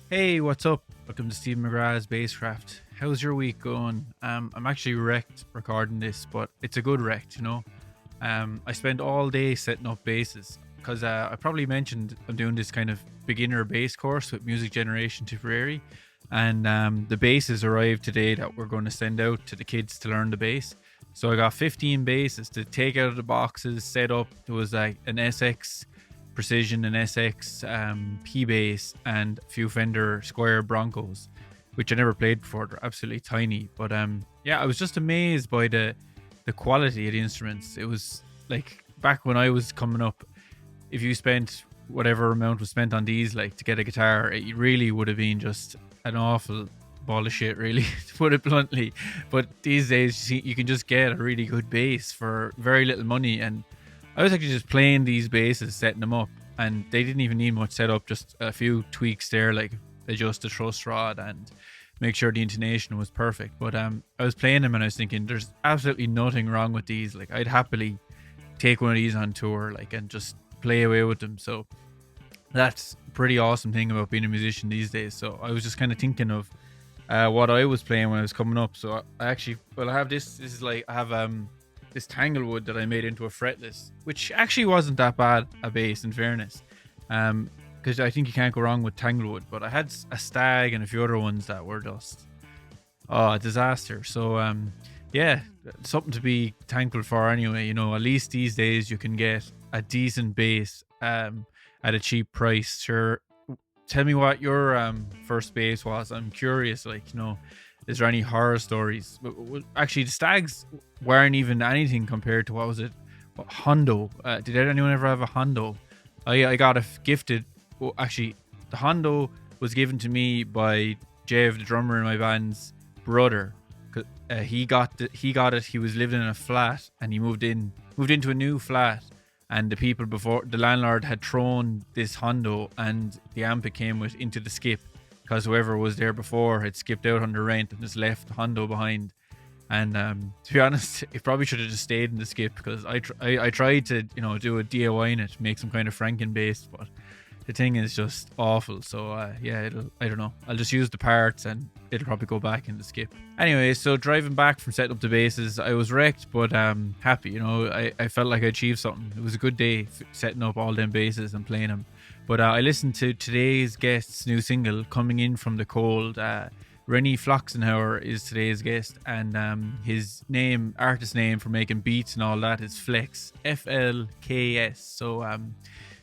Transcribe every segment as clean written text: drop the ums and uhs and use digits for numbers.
Hey, what's up? Welcome to Steve McGrath's Basscraft. How's your week going? I'm actually wrecked recording this, but it's a good wrecked. I spent all day setting up basses because I probably mentioned I'm doing this kind of beginner bass course with Music Generation Tipperary, and the basses arrived today that we're going to send out to the kids to learn the bass. So I got 15 basses to take out of the boxes, set up. It was like an SX Precision, an SX P bass, and a few Fender Squire Broncos, which I never played before. They're absolutely tiny, but yeah, I was just amazed by the quality of the instruments. It was like back when I was coming up, if you spent whatever amount was spent on these, like to get a guitar, it really would have been just an awful ball of shit, really, to put it bluntly. But these days, you can just get a really good bass for very little money. And I was actually just playing these basses, setting them up, and they didn't even need much setup, just a few tweaks there, like adjust the truss rod and make sure the intonation was perfect. But I was playing them and I was thinking, there's absolutely nothing wrong with these. Like, I'd happily take one of these on tour, like, and just play away with them. So that's a pretty awesome thing about being a musician these days. So I was just kind of thinking of what I was playing when I was coming up. So I actually, well, I have this. This is like, I have this tanglewood that I made into a fretless, which actually wasn't that bad a bass, in fairness. Because I think you can't go wrong with tanglewood. But I had a stag and a few other ones that were just a disaster. So yeah, something to be thankful for anyway. At least these days you can get a decent bass at a cheap price. Sure, tell me what your first bass was. I'm curious. Like, is there any horror stories? Actually, the Stags weren't even anything compared to what was it? Hondo. Did anyone ever have a Hondo? I got gifted. Well, actually, the Hondo was given to me by Jev, the drummer in my band's brother. He got it. He was living in a flat, and he moved into a new flat. And the people before, the landlord had thrown this Hondo, and the amp it came with into the skip, because whoever was there before had skipped out on the rent and just left the Hondo behind. And to be honest, it probably should have just stayed in the skip, because I tried to do a DIY in it, make some kind of Franken bass, but the thing is just awful. So yeah, I don't know. I'll just use the parts and it'll probably go back in the skip. Anyway, so driving back from setting up the basses, I was wrecked, but happy. I felt like I achieved something. It was a good day setting up all them basses and playing them. But I listened to today's guest's new single, Coming In From the Cold. René Flächsenhaar is today's guest, and his artist name for making beats and all that is Flex, FLKS. So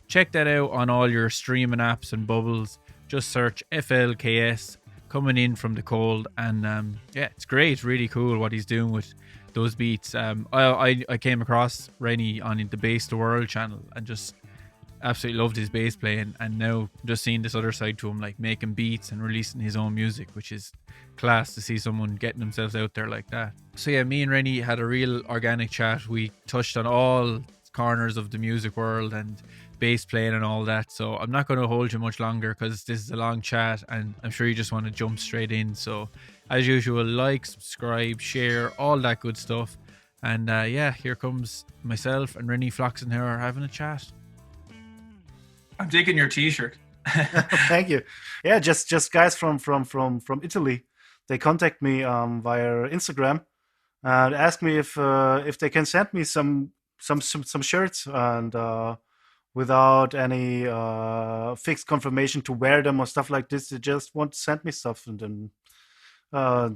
check that out on all your streaming apps and bubbles. Just search FLKS, Coming In From the Cold, and yeah, it's great. It's really cool what he's doing with those beats. I came across Rene on the Bass the World channel and just absolutely loved his bass playing, and now just seeing this other side to him, like making beats and releasing his own music, which is class to see someone getting themselves out there like that. So yeah, me and Rene had a real organic chat. We touched on all corners of the music world and bass playing and all that. So I'm not going to hold you much longer, because this is a long chat and I'm sure you just want to jump straight in. So as usual, like, subscribe, share, all that good stuff. And yeah, here comes myself and René Flächsenhaar having a chat. I'm taking your T-shirt. Thank you. Yeah, just guys from Italy. They contact me via Instagram and ask me if they can send me some shirts, and without any fixed confirmation to wear them or stuff like this. They just want to send me stuff, and then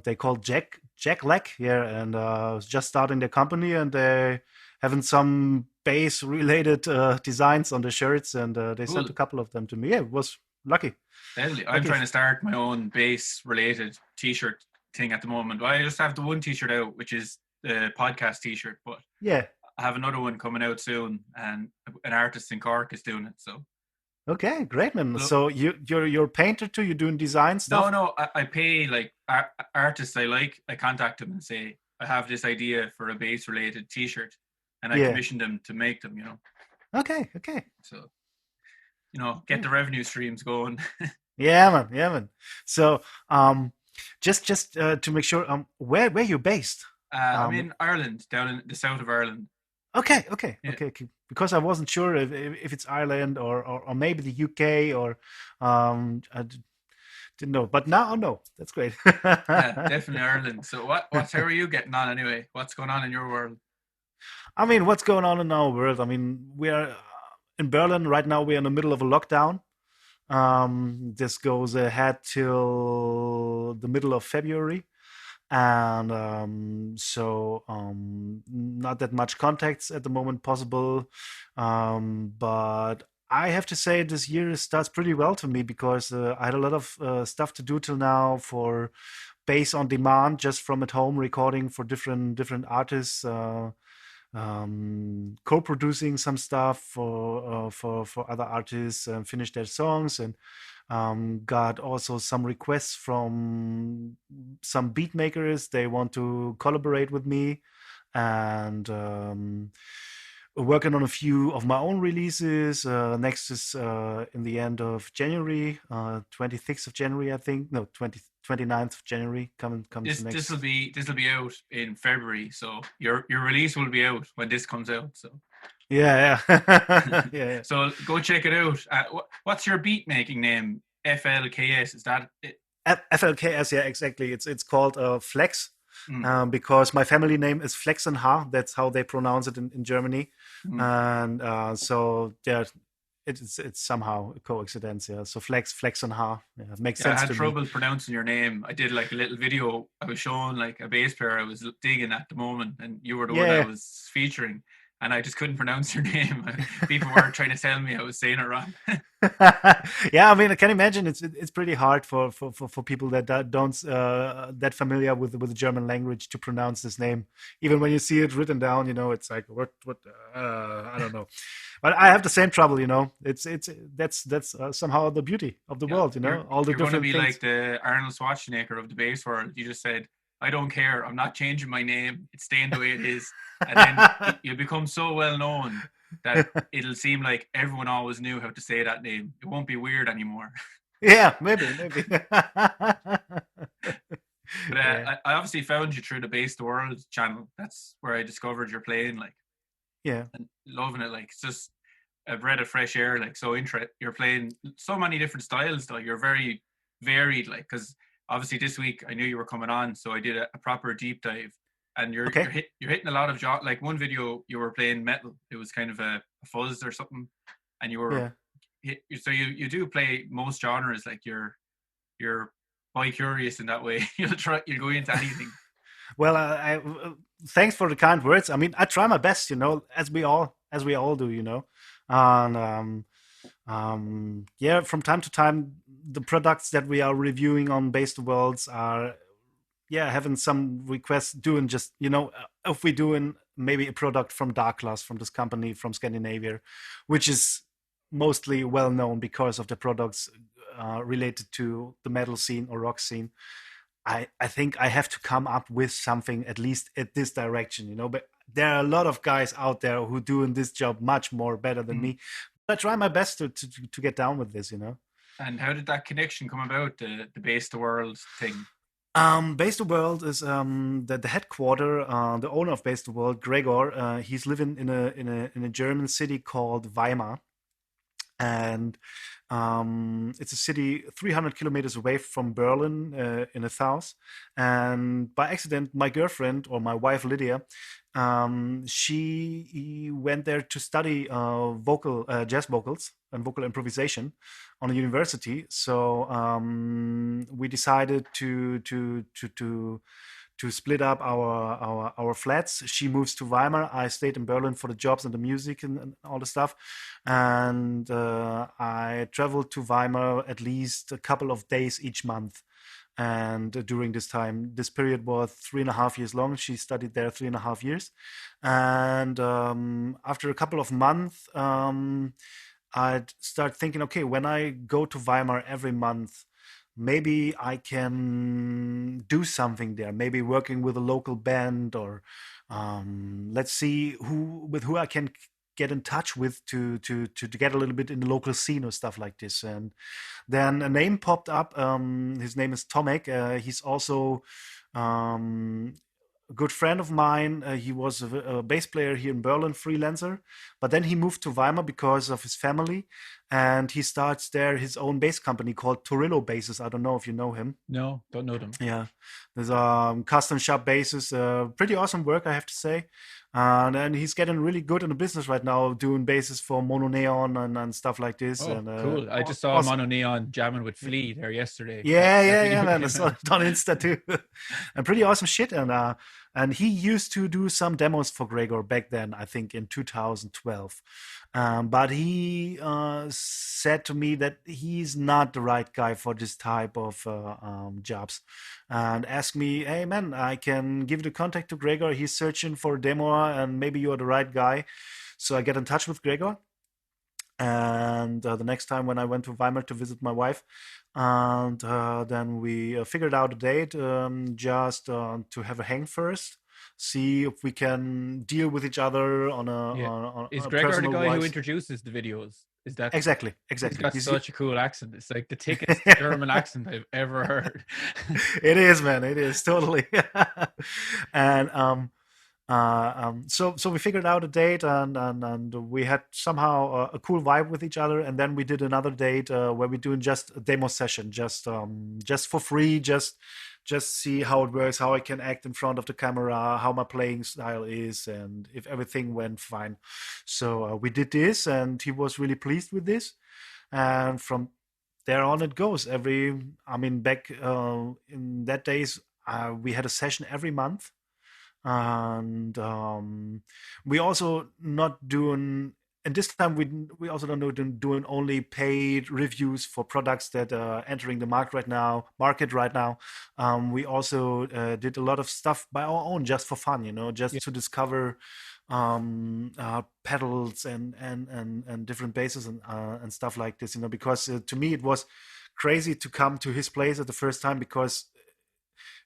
they called Jack Leck here, and was just starting their company, and they having some bass related designs on the shirts, and they Cool. sent a couple of them to me. Yeah, it was lucky. Deadly. I'm trying to start my own bass related T-shirt thing at the moment. I just have the one T-shirt out, which is the podcast T-shirt, but Yeah. I have another one coming out soon, and an artist in Cork is doing it. So Okay, great, man. Look- So you're a painter too? You're doing design stuff? no, I pay like artists I like. I contact them and say I have this idea for a bass related T-shirt, and I Yeah. commission them to make them. Okay. So get the revenue streams going. Yeah, man. So just to make sure, where you based? I'm in Ireland, down in the south of Ireland. Okay. Yeah. Because I wasn't sure if it's Ireland or maybe the UK, or Didn't know, but now I know. That's great. Yeah, definitely Ireland. So how are you getting on anyway? What's going on in your world? I mean, what's going on in our world? I mean, we are in Berlin right now. We're in the middle of a lockdown. This goes ahead till the middle of February, and not that much contacts at the moment possible. But I have to say this year starts pretty well to me because I had a lot of stuff to do till now for bass on demand, just from at home recording for different artists. Co-producing some stuff for other artists and finish their songs, and got also some requests from some beat makers. They want to collaborate with me, and working on a few of my own releases. Next is in the end of January, 26th of January, I think. No, 29th of January. Comes This the next. this will be out in February, so your release will be out when this comes out. So Yeah, yeah. Yeah. so go check it out. What's your beat making name? FLKS, is that it? FLKS, yeah, exactly. It's called Flex. Mm. Because my family name is Flächsenhaar. That's how they pronounce it in Germany. And so yeah, it's somehow a coincidence. Yeah. So Flächsenhaar. Yeah, it makes sense I had to trouble me. pronouncing your name. I did like a little video. I was showing like a bass player I was digging at the moment, and you were the one I Yeah. was featuring, and I just couldn't pronounce your name. People were trying to tell me I was saying it wrong. Yeah, I mean, I can imagine it's pretty hard for people that don't that familiar with the German language to pronounce this name. Even when you see it written down, it's like what I don't know. But I have the same trouble, It's that's somehow the beauty of the Yeah, world, all the you're going to different be things. like the Arnold Schwarzenegger of the bass world. You just said, I don't care. I'm not changing my name. It's staying the way it is. And then you become so well known that it'll seem like everyone always knew how to say that name. It won't be weird anymore. Yeah, maybe. But Yeah, I obviously found you through the Bass the World channel. That's where I discovered you're playing, like, yeah. and loving it. Like, it's just a breath of fresh air. Like, so you're playing so many different styles. Though you're very varied. Like, because obviously this week I knew you were coming on, so I did a proper deep dive. And Okay. you're hitting a lot of like one video you were playing metal. It was kind of a fuzz or something, and you were Yeah. so you do play most genres. Like you're bi-curious in that way. You'll go into anything. Well, thanks for the kind words. I mean, I try my best, as we all do, and yeah, from time to time, the products that we are reviewing on Based Worlds are, yeah, having some requests doing just, if we doing maybe a product from Dark Class, from this company from Scandinavia, which is mostly well known because of the products related to the metal scene or rock scene. I think I have to come up with something at least at this direction, But there are a lot of guys out there who doing this job much more better than me. But I try my best to get down with this, And how did that connection come about? The Base the World thing. Base the World is the headquarter, the owner of Base the World, Gregor. He's living in a German city called Weimar, and it's a city 300 kilometers away from Berlin in the south. And by accident, my girlfriend, or my wife Lydia, she went there to study jazz vocals and vocal improvisation on a university. So we decided to split up our flats. She moves to Weimar. I stayed in Berlin for the jobs and the music and all the stuff. And I traveled to Weimar at least a couple of days each month. And during this time, this period was 3.5 years long. She studied there 3.5 years. And after a couple of months, I'd start thinking, okay, when I go to Weimar every month, maybe I can do something there. Maybe working with a local band, or let's see with who I can get in touch with to get a little bit in the local scene or stuff like this. And then a name popped up. His name is Tomek. He's also a good friend of mine. He was a bass player here in Berlin, freelancer, but then he moved to Weimar because of his family, and he starts there his own bass company called Torillo Basses. I don't know if you know him. No, don't know them. Yeah, there's custom shop basses, pretty awesome work, I have to say. And he's getting really good in the business right now, doing basses for Mono Neon and stuff like this. Oh, And cool! I just saw awesome. Mono Neon jamming with Flea there yesterday. Yeah, man. I saw it on Insta too. And pretty awesome shit. And he used to do some demos for Gregor back then, I think in 2012. But he said to me that he's not the right guy for this type of jobs, and asked me, "Hey, man, I can give you the contact to Gregor. He's searching for a demo, and maybe you're the right guy." So I get in touch with Gregor. And the next time when I went to Weimar to visit my wife, and then we figured out a date, just to have a hang first, see if we can deal with each other on a Is on a Gregor the personal guy who wise. introduces the videos? Is that Exactly. He's got He's- such a cool accent. It's like the thickest German accent I've ever heard. It is, man. It is totally. And so we figured out a date, and we had somehow a cool vibe with each other. And then we did another date where we're doing just a demo session, just for free, just see how it works, how I can act in front of the camera, how my playing style is, and if everything went fine. So we did this, and he was really pleased with this. And from there on, it goes. Back in that days, we had a session every month. And we also not doing, and this time we also don't doing only paid reviews for products that are entering the market right now. We also did a lot of stuff by our own, just for fun, just to discover pedals and different basses and stuff like this, because to me it was crazy to come to his place at the first time, because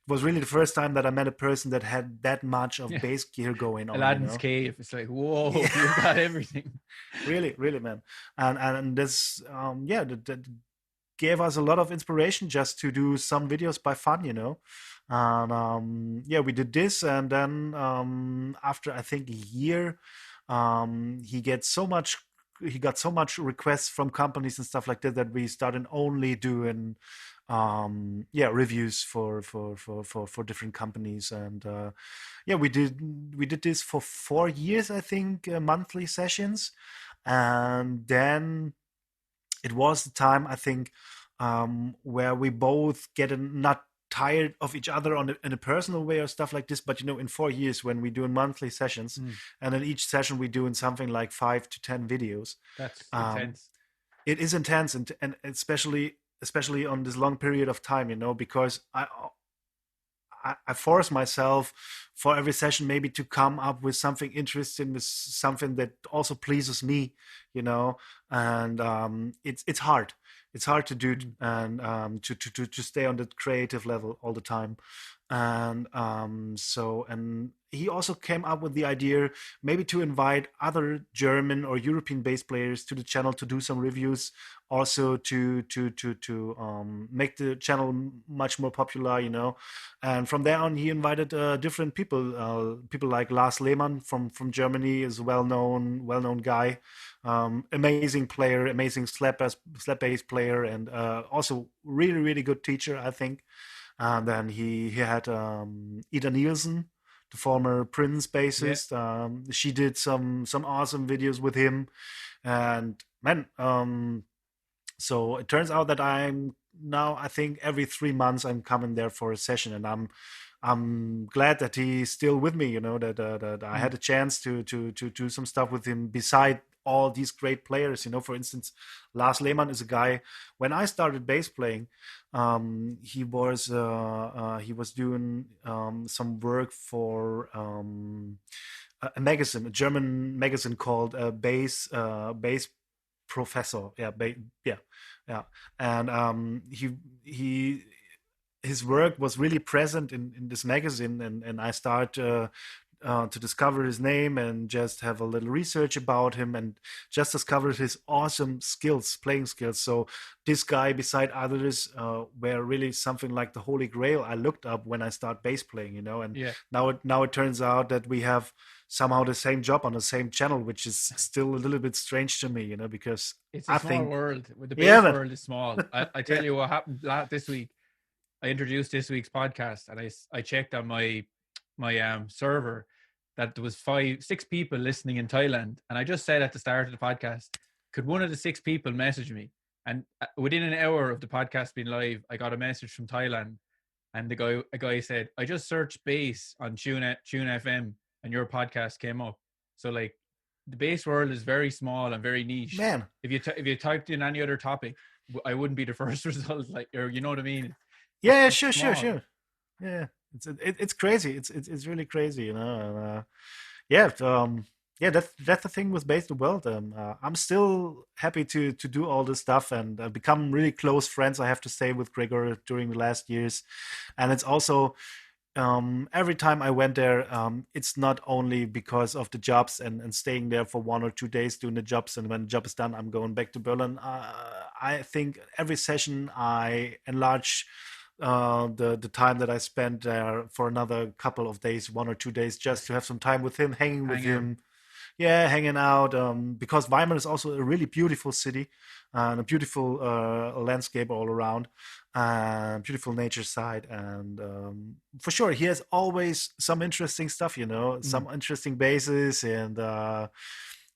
it was really the first time that I met a person that had that much of bass gear going on. Aladdin's cave. It's like, whoa, you've got everything. Really, man. And this, that gave us a lot of inspiration just to do some videos by fun, And we did this, and then after I think a year, he got so much requests from companies and stuff like that we started only doing reviews for different companies. And we did this for 4 years, I think, monthly sessions. And then it was the time, I think, where we both not tired of each other in a personal way or stuff like this, but in 4 years when we doing monthly sessions, and in each session we doing something like 5 to 10 videos. That's intense. It is intense, and especially on this long period of time, because I force myself for every session maybe to come up with something interesting, with something that also pleases me, and it's hard. It's hard to do, and to stay on the creative level all the time. And and he also came up with the idea maybe to invite other German or European bass players to the channel to do some reviews, also to make the channel much more popular, And from there on, he invited different people, people like Lars Lehmann from Germany, is a well-known guy, amazing player, amazing slap bass player, and also really, really good teacher, I think. And then he had Ida Nielsen, the former Prince bassist. She did some awesome videos with him, and man, so it turns out that I'm now, I think every 3 months I'm coming there for a session, and I'm glad that he's still with me. That I had a chance to do some stuff with him beside all these great players. For instance, Lars Lehmann is a guy. When I started bass playing, he was doing some work for a magazine, a German magazine called Bass Professor. And his work was really present in this magazine, and I start to discover his name and just have a little research about him, and just discovered his awesome playing skills. So this guy, beside others, were really something like the holy grail I looked up when I start bass playing, And now it turns out that we have somehow the same job on the same channel, which is still a little bit strange to me, because It's I a small think, world. The yeah, bass but world is small. I tell you what happened this week. I introduced this week's podcast, and I checked on my server that there was 6 people listening in Thailand, and I just said at the start of the podcast, could one of the 6 people message me? And within an hour of the podcast being live, I got a message from Thailand, and a guy said, I just searched bass on Tune FM, and your podcast came up. So like, the bass world is very small and very niche. man, If you typed in any other topic, I wouldn't be the first result. Like, or you know what I mean? yeah, It's sure, small. yeah, it's crazy. It's really crazy, And, yeah, yeah, that's the thing with Base the World. I'm still happy to do all this stuff and become really close friends, I have to say, with Gregor during the last years. And it's also, every time I went there, it's not only because of the jobs and staying there for 1 or 2 days doing the jobs, and when the job is done, I'm going back to Berlin. I think every session I enlarge the time that I spent there for another couple of days, 1 or 2 days, just to have some time with him, hanging with him. Yeah, hanging out. Because Weimar is also a really beautiful city and a beautiful landscape all around, beautiful nature side, and for sure he has always some interesting stuff, some interesting bases and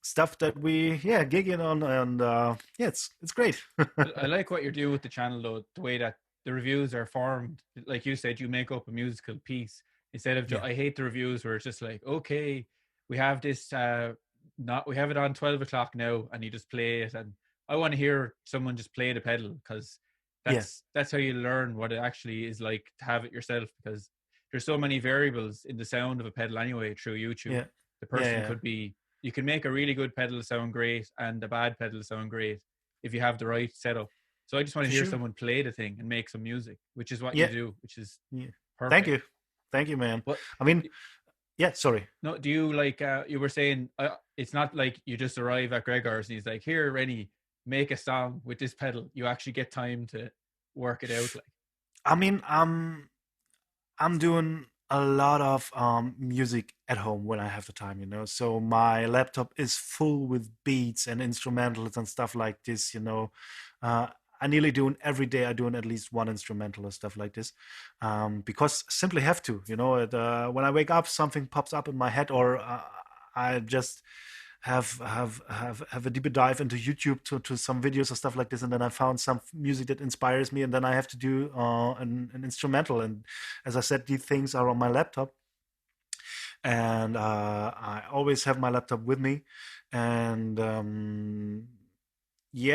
stuff that we gig in on, and yeah, it's great. I like what you're doing with the channel, though, the way that the reviews are formed. Like you said, you make up a musical piece instead of I hate the reviews where it's just like, okay, we have this we have it on 12 o'clock now, and you just play it, and I want to hear someone just play the pedal, because that's how you learn what it actually is like to have it yourself, because there's so many variables in the sound of a pedal anyway through YouTube. The person could be, you can make a really good pedal sound great and a bad pedal sound great if you have the right setup. So I just want to hear someone play the thing and make some music, which is what you do, which is perfect. Thank you, man. But I mean, sorry. No, do you like, you were saying, it's not like you just arrive at Gregor's and he's like, here, Rene, make a song with this pedal. You actually get time to work it out. Like, I mean, I'm doing a lot of music at home when I have the time, So my laptop is full with beats and instrumentals and stuff like this, I nearly do every day. I do at least one instrumental or stuff like this, because simply have to. When I wake up, something pops up in my head, or I just have a deeper dive into YouTube to some videos or stuff like this, and then I found some music that inspires me, and then I have to do an instrumental. And as I said, these things are on my laptop, and I always have my laptop with me, and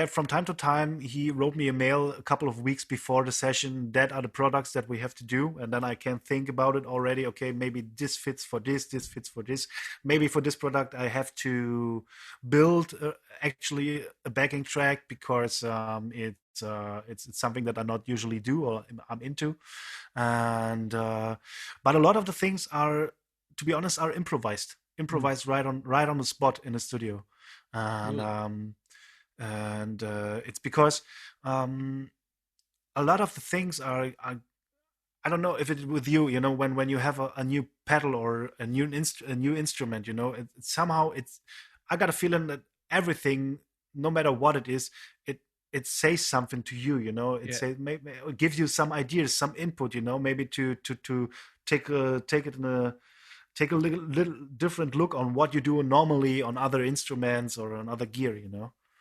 from time to time, he wrote me a mail a couple of weeks before the session. That are the products that we have to do. And then I can think about it already. Okay, maybe this fits for this fits for this. Maybe for this product, I have to build actually a backing track, because it's something that I not usually do or I'm into. And but a lot of the things are, to be honest, are improvised right on the spot in the studio. And and it's because a lot of the things are I don't know if it's with you, when you have a new pedal or a new instrument, somehow I got a feeling that everything, no matter what it is, it says something to you, it gives you some ideas, some input, maybe to take a little different look on what you do normally on other instruments or on other gear,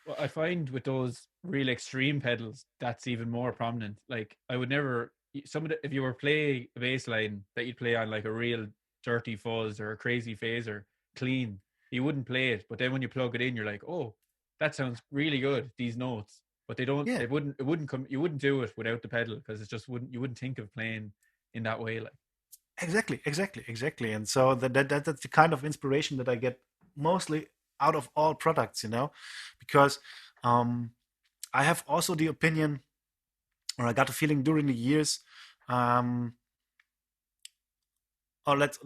Well, I find with those real extreme pedals, that's even more prominent. Like, I would never, if you were playing a bass line that you'd play on like a real dirty fuzz or a crazy phaser clean, you wouldn't play it. But then when you plug it in, you're like, oh, that sounds really good, these notes. But they don't, it wouldn't come, you wouldn't do it without the pedal, because you wouldn't think of playing in that way. Like, Exactly. And so that's the kind of inspiration that I get mostly out of all products, because I have also the opinion, or I got a feeling during the years, or let's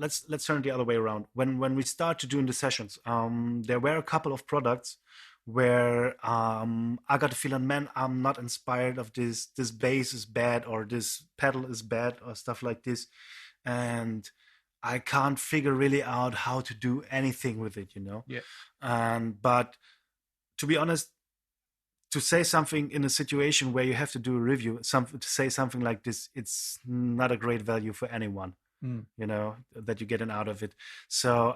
turn it the other way around. When we started doing the sessions, there were a couple of products where I got a feeling, man, I'm not inspired of this bass is bad, or this pedal is bad, or stuff like this. And I can't figure really out how to do anything with it, Yeah. But to be honest, to say something in a situation where you have to do a review, to say something like this, it's not a great value for anyone, that you get out of it. So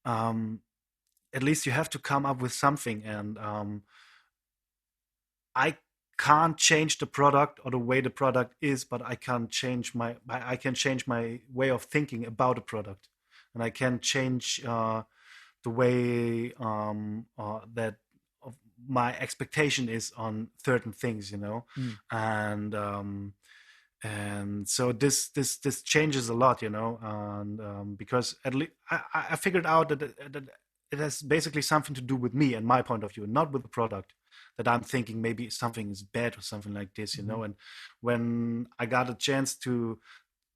at least you have to come up with something, and I can't change the product or the way the product is, but I can change my way of thinking about the product, and I can change the way that my expectation is on certain things, and so this changes a lot, and because at least I figured out that it has basically something to do with me and my point of view, not with the product. That I'm thinking maybe something is bad or something like this, And when I got a chance to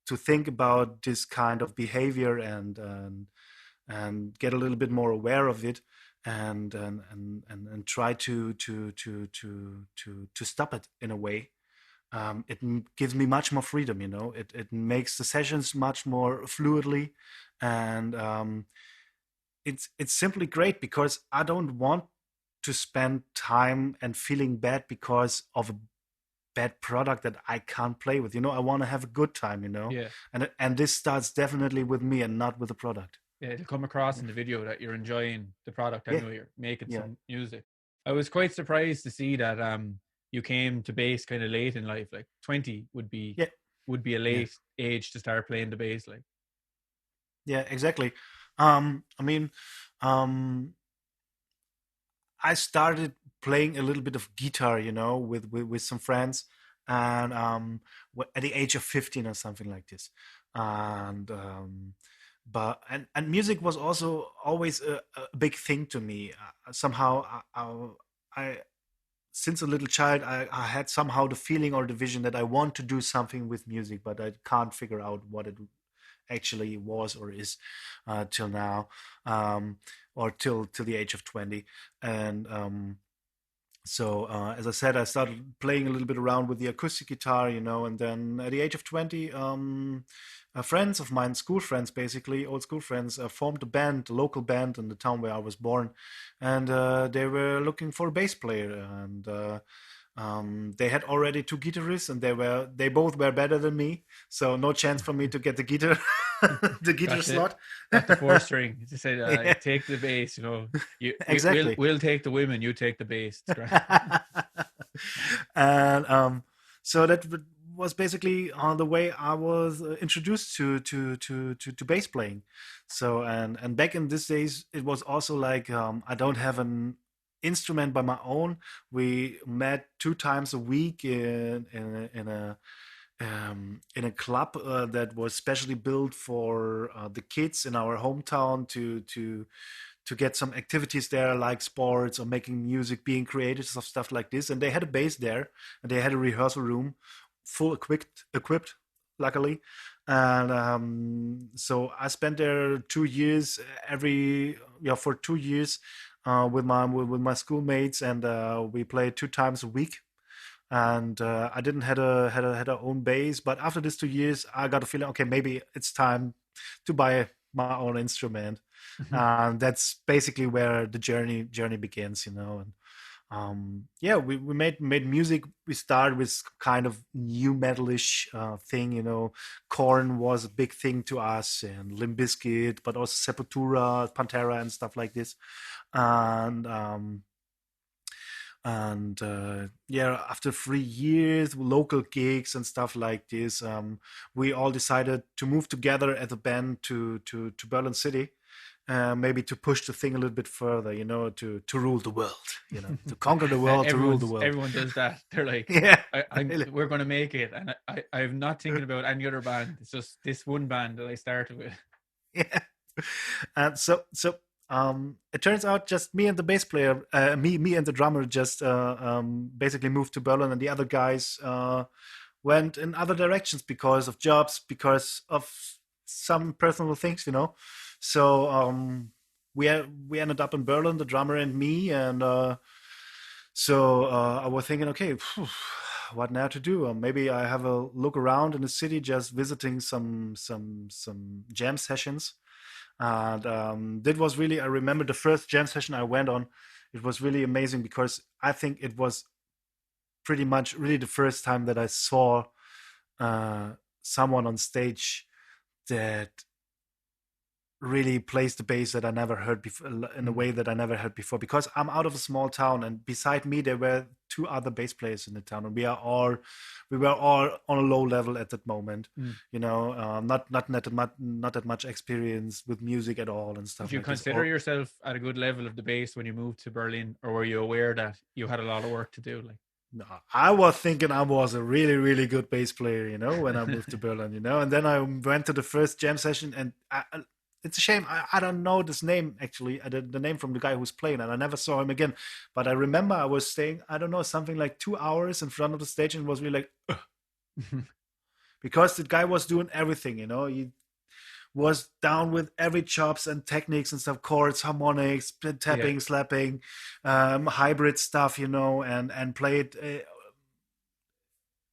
think about this kind of behavior and get a little bit more aware of it, and try to stop it in a way, it gives me much more freedom. It makes the sessions much more fluidly, and it's simply great because I don't want to spend time and feeling bad because of a bad product that I can't play with. I want to have a good time. Yeah. And this starts definitely with me and not with the product. Yeah, it'll come across in the video that you're enjoying the product. I know you're making some music. I was quite surprised to see that you came to bass kind of late in life. Like 20 would be a late age to start playing the bass. Like, yeah, exactly. I mean, I started playing a little bit of guitar, with some friends, and at the age of 15 or something like this, and but music was also always a big thing to me. Somehow, I since a little child, I had somehow the feeling or the vision that I want to do something with music, but I can't figure out what it actually was or is till now, or till the age of 20. And so as I said, I started playing a little bit around with the acoustic guitar, and then at the age of 20, friends of mine, school friends, basically old school friends, formed a local band in the town where I was born, and they were looking for a bass player, and they had already 2 guitarists, and they both were better than me, so no chance for me to get the guitar slot. Got the 4-string. They said, take the bass. Exactly. We'll take the women. You take the bass. And so that was basically the way I was introduced to bass playing. So and back in these days, it was also like I don't have an instrument by my own. We met 2 times a week in a club that was specially built for the kids in our hometown to get some activities there, like sports or making music, being creative, stuff like this. And they had a bass there, and they had a rehearsal room, full equipped, luckily. And so I spent there 2 years for 2 years with my schoolmates, and we played 2 times a week. And I didn't had a own bass, but after these 2 years, I got a feeling, okay, maybe it's time to buy my own instrument. And that's basically where the journey begins, And we made music. We started with kind of new metalish thing, Korn was a big thing to us, and Limp Bizkit, but also Sepultura, Pantera, and stuff like this. And after 3 years, local gigs and stuff like this, we all decided to move together as a band to Berlin City, maybe to push the thing a little bit further, to rule the world, to conquer the world, to rule the world. Everyone does that. They're like, we're going to make it, and I'm not thinking about any other band. It's just this one band that I started with. Yeah, and so. It turns out just me and the bass player, me and the drummer, just basically moved to Berlin, and the other guys went in other directions because of jobs, because of some personal things, So we ended up in Berlin, the drummer and me, and so I was thinking, okay, what now to do? Maybe I have a look around in the city, just visiting some jam sessions. And that was really, I remember the first jam session I went on. It was really amazing because I think it was pretty much really the first time that I saw someone on stage that really plays the bass that I never heard before, in a way that I never heard before, because I'm out of a small town, and beside me there were two other bass players in the town, and we were all on a low level at that moment. You know, not that much experience with music at all and stuff. Did you like this. consider yourself at a good level of the bass when you moved to Berlin, or were you aware that you had a lot of work to do? Like, No, I was thinking I was a really, really good bass player, you know, when I moved to Berlin, you know, and then I went to the first jam session, and it's a shame. I don't know this name, actually, the name from the guy who's playing, and I never saw him again. But I remember I was staying, I don't know, something like 2 hours in front of the stage, and was really like, ugh. Because the guy was doing everything, you know. He was down with every chops and techniques and stuff, chords, harmonics, tapping, slapping, hybrid stuff, you know, and played,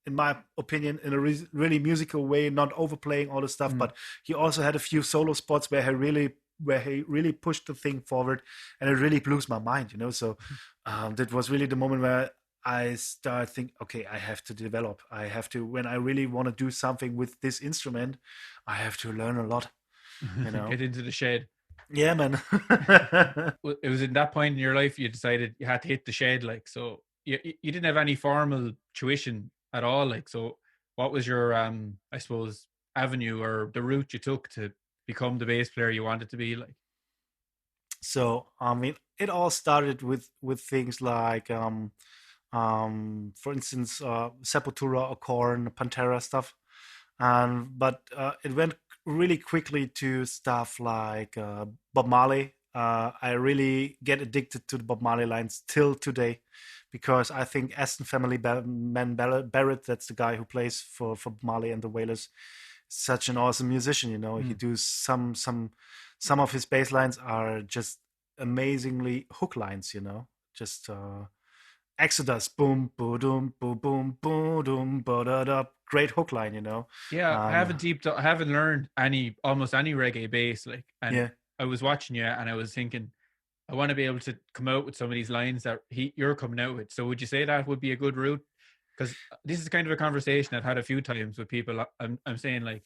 in my opinion, in a really musical way, not overplaying all the stuff. But he also had a few solo spots where he really pushed the thing forward, and it really blew my mind, you know. So that was really the moment where I started thinking, okay, I have to develop. I have to, when I really want to do something with this instrument, I have to learn a lot, you know. Get into the shed. Yeah, man. It was in that point in your life you decided you had to hit the shed, like, so you didn't have any formal tuition at all, like, so what was your I suppose avenue or the route you took to become the bass player you wanted to be, like? So I mean, it all started with things like for instance, Sepultura or Korn, Pantera stuff, but it went really quickly to stuff like Bob Marley. I really get addicted to the Bob Marley lines till today, because I think Aston Family Man Barrett, that's the guy who plays for Bob Marley and the Wailers, such an awesome musician. You know, he does some of his bass lines are just amazingly hook lines. You know, just Exodus, boom, boom, boom, boom, boom, boom, great hook line, you know. Yeah, I haven't learned almost any reggae bass, like, and I was watching you and I was thinking, I want to be able to come out with some of these lines that you're coming out with. So would you say that would be a good route? Because this is kind of a conversation I've had a few times with people. I'm saying, like,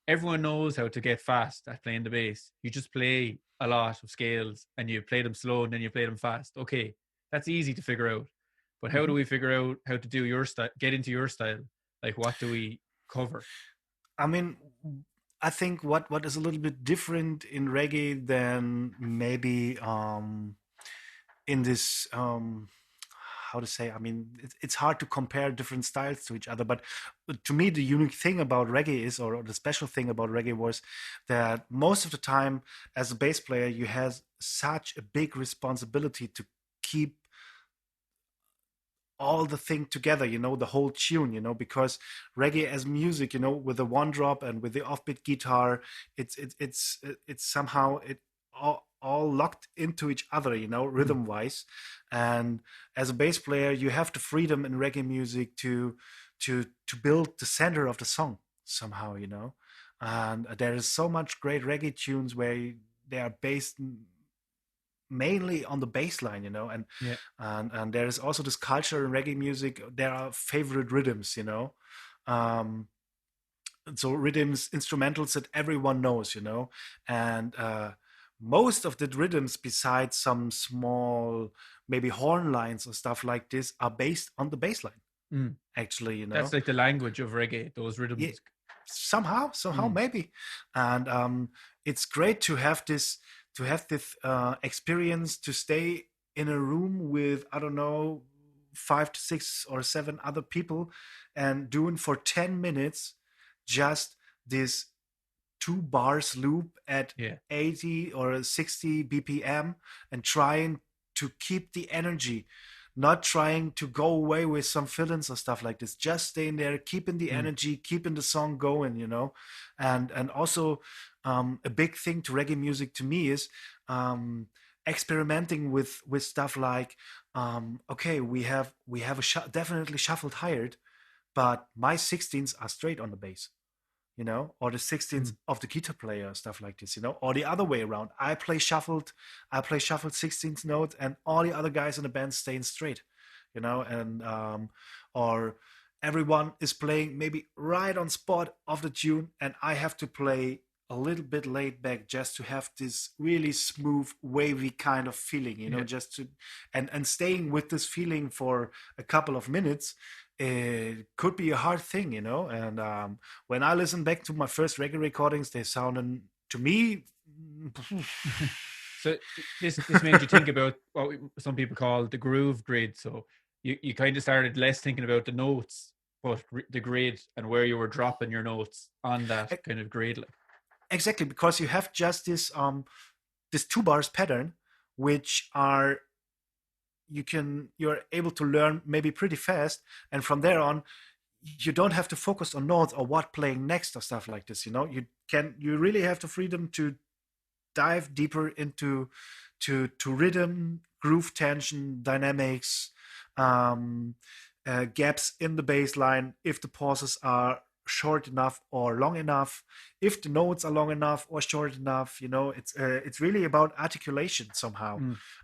everyone knows how to get fast at playing the bass. You just play a lot of scales and you play them slow and then you play them fast. Okay, that's easy to figure out. But how do we figure out how to do your style, get into your style? Like, what do we cover? I mean, I think what is a little bit different in reggae than maybe in this, how to say, I mean, it's hard to compare different styles to each other, but to me the unique thing about reggae is, or the special thing about reggae, was that most of the time as a bass player you have such a big responsibility to keep all the thing together, you know, the whole tune, you know, because reggae as music, you know, with the one drop and with the offbeat guitar, it's somehow all locked into each other, you know, rhythm wise. And as a bass player, you have the freedom in reggae music to build the center of the song somehow, you know. And there is so much great reggae tunes where they are based mainly on the bass line, you know, and there is also this culture in reggae music. There are favorite rhythms, you know, so rhythms, instrumentals that everyone knows, you know, and most of the rhythms, besides some small maybe horn lines or stuff like this, are based on the bass line. Actually, you know, that's like the language of reggae, those rhythms. Yeah, somehow maybe, and it's great to have this experience, to stay in a room with, I don't know, 5 to 6 or 7 other people and doing for 10 minutes just this 2 bars loop at 80 or 60 BPM, and trying to keep the energy, not trying to go away with some fill-ins or stuff like this, just staying there, keeping the energy, keeping the song going, you know. And also a big thing to reggae music to me is experimenting with stuff like, okay, we have definitely shuffled hired, but my 16ths are straight on the bass, or the 16ths of the guitar player, stuff like this, or the other way around. I play shuffled 16th note, and all the other guys in the band staying straight, and or everyone is playing maybe right on spot of the tune, and I have to play a little bit laid back just to have this really smooth, wavy kind of feeling, just to and staying with this feeling for a couple of minutes. It could be a hard thing, and when I listen back to my first reggae recordings, they sounded to me. So this made you think about what some people call the groove grid. So you kind of started less thinking about the notes, but the grid and where you were dropping your notes on that kind of grid. Exactly, because you have just this 2 bars pattern, which you're able to learn maybe pretty fast, and from there on you don't have to focus on notes or what playing next or stuff like this. You really have the freedom to dive deeper into to rhythm, groove, tension, dynamics, gaps in the bass line, if the pauses are short enough or long enough, if the notes are long enough or short enough. It's really about articulation somehow,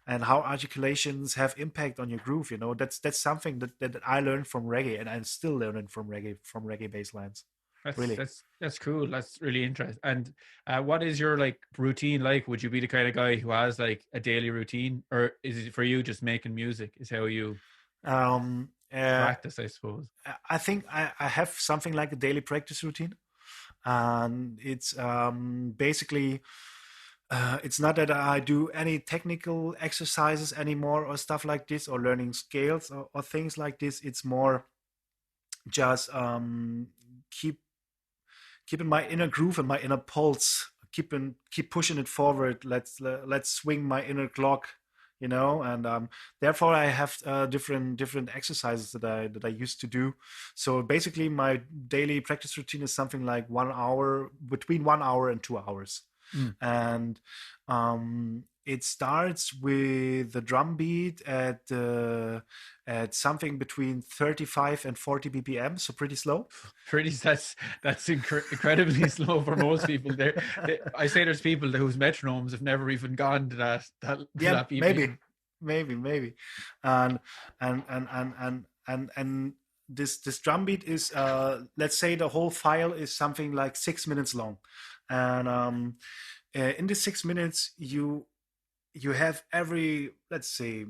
and how articulations have impact on your groove. That's something that I learned from reggae, and I'm still learning from reggae bass lines. That's cool. That's really interesting. And what is your routine like? Would you be the kind of guy who has a daily routine, or is it for you just making music is how you practice, I suppose? I think I have something like a daily practice routine, and it's basically it's not that I do any technical exercises anymore or stuff like this, or learning scales or things like this. It's more just keeping my inner groove and my inner pulse, keep pushing it forward. Let's swing my inner clock, and therefore I have different exercises that I used to do. So basically my daily practice routine is something like 1 hour, between 1 hour and 2 hours. And it starts with the drum beat at something between 35 and 40 BPM, so pretty slow. That's incredibly slow for most people. I say there's people whose metronomes have never even gone to that BPM. Maybe, and this drum beat is let's say the whole file is something like 6 minutes long, and in the 6 minutes you have let's say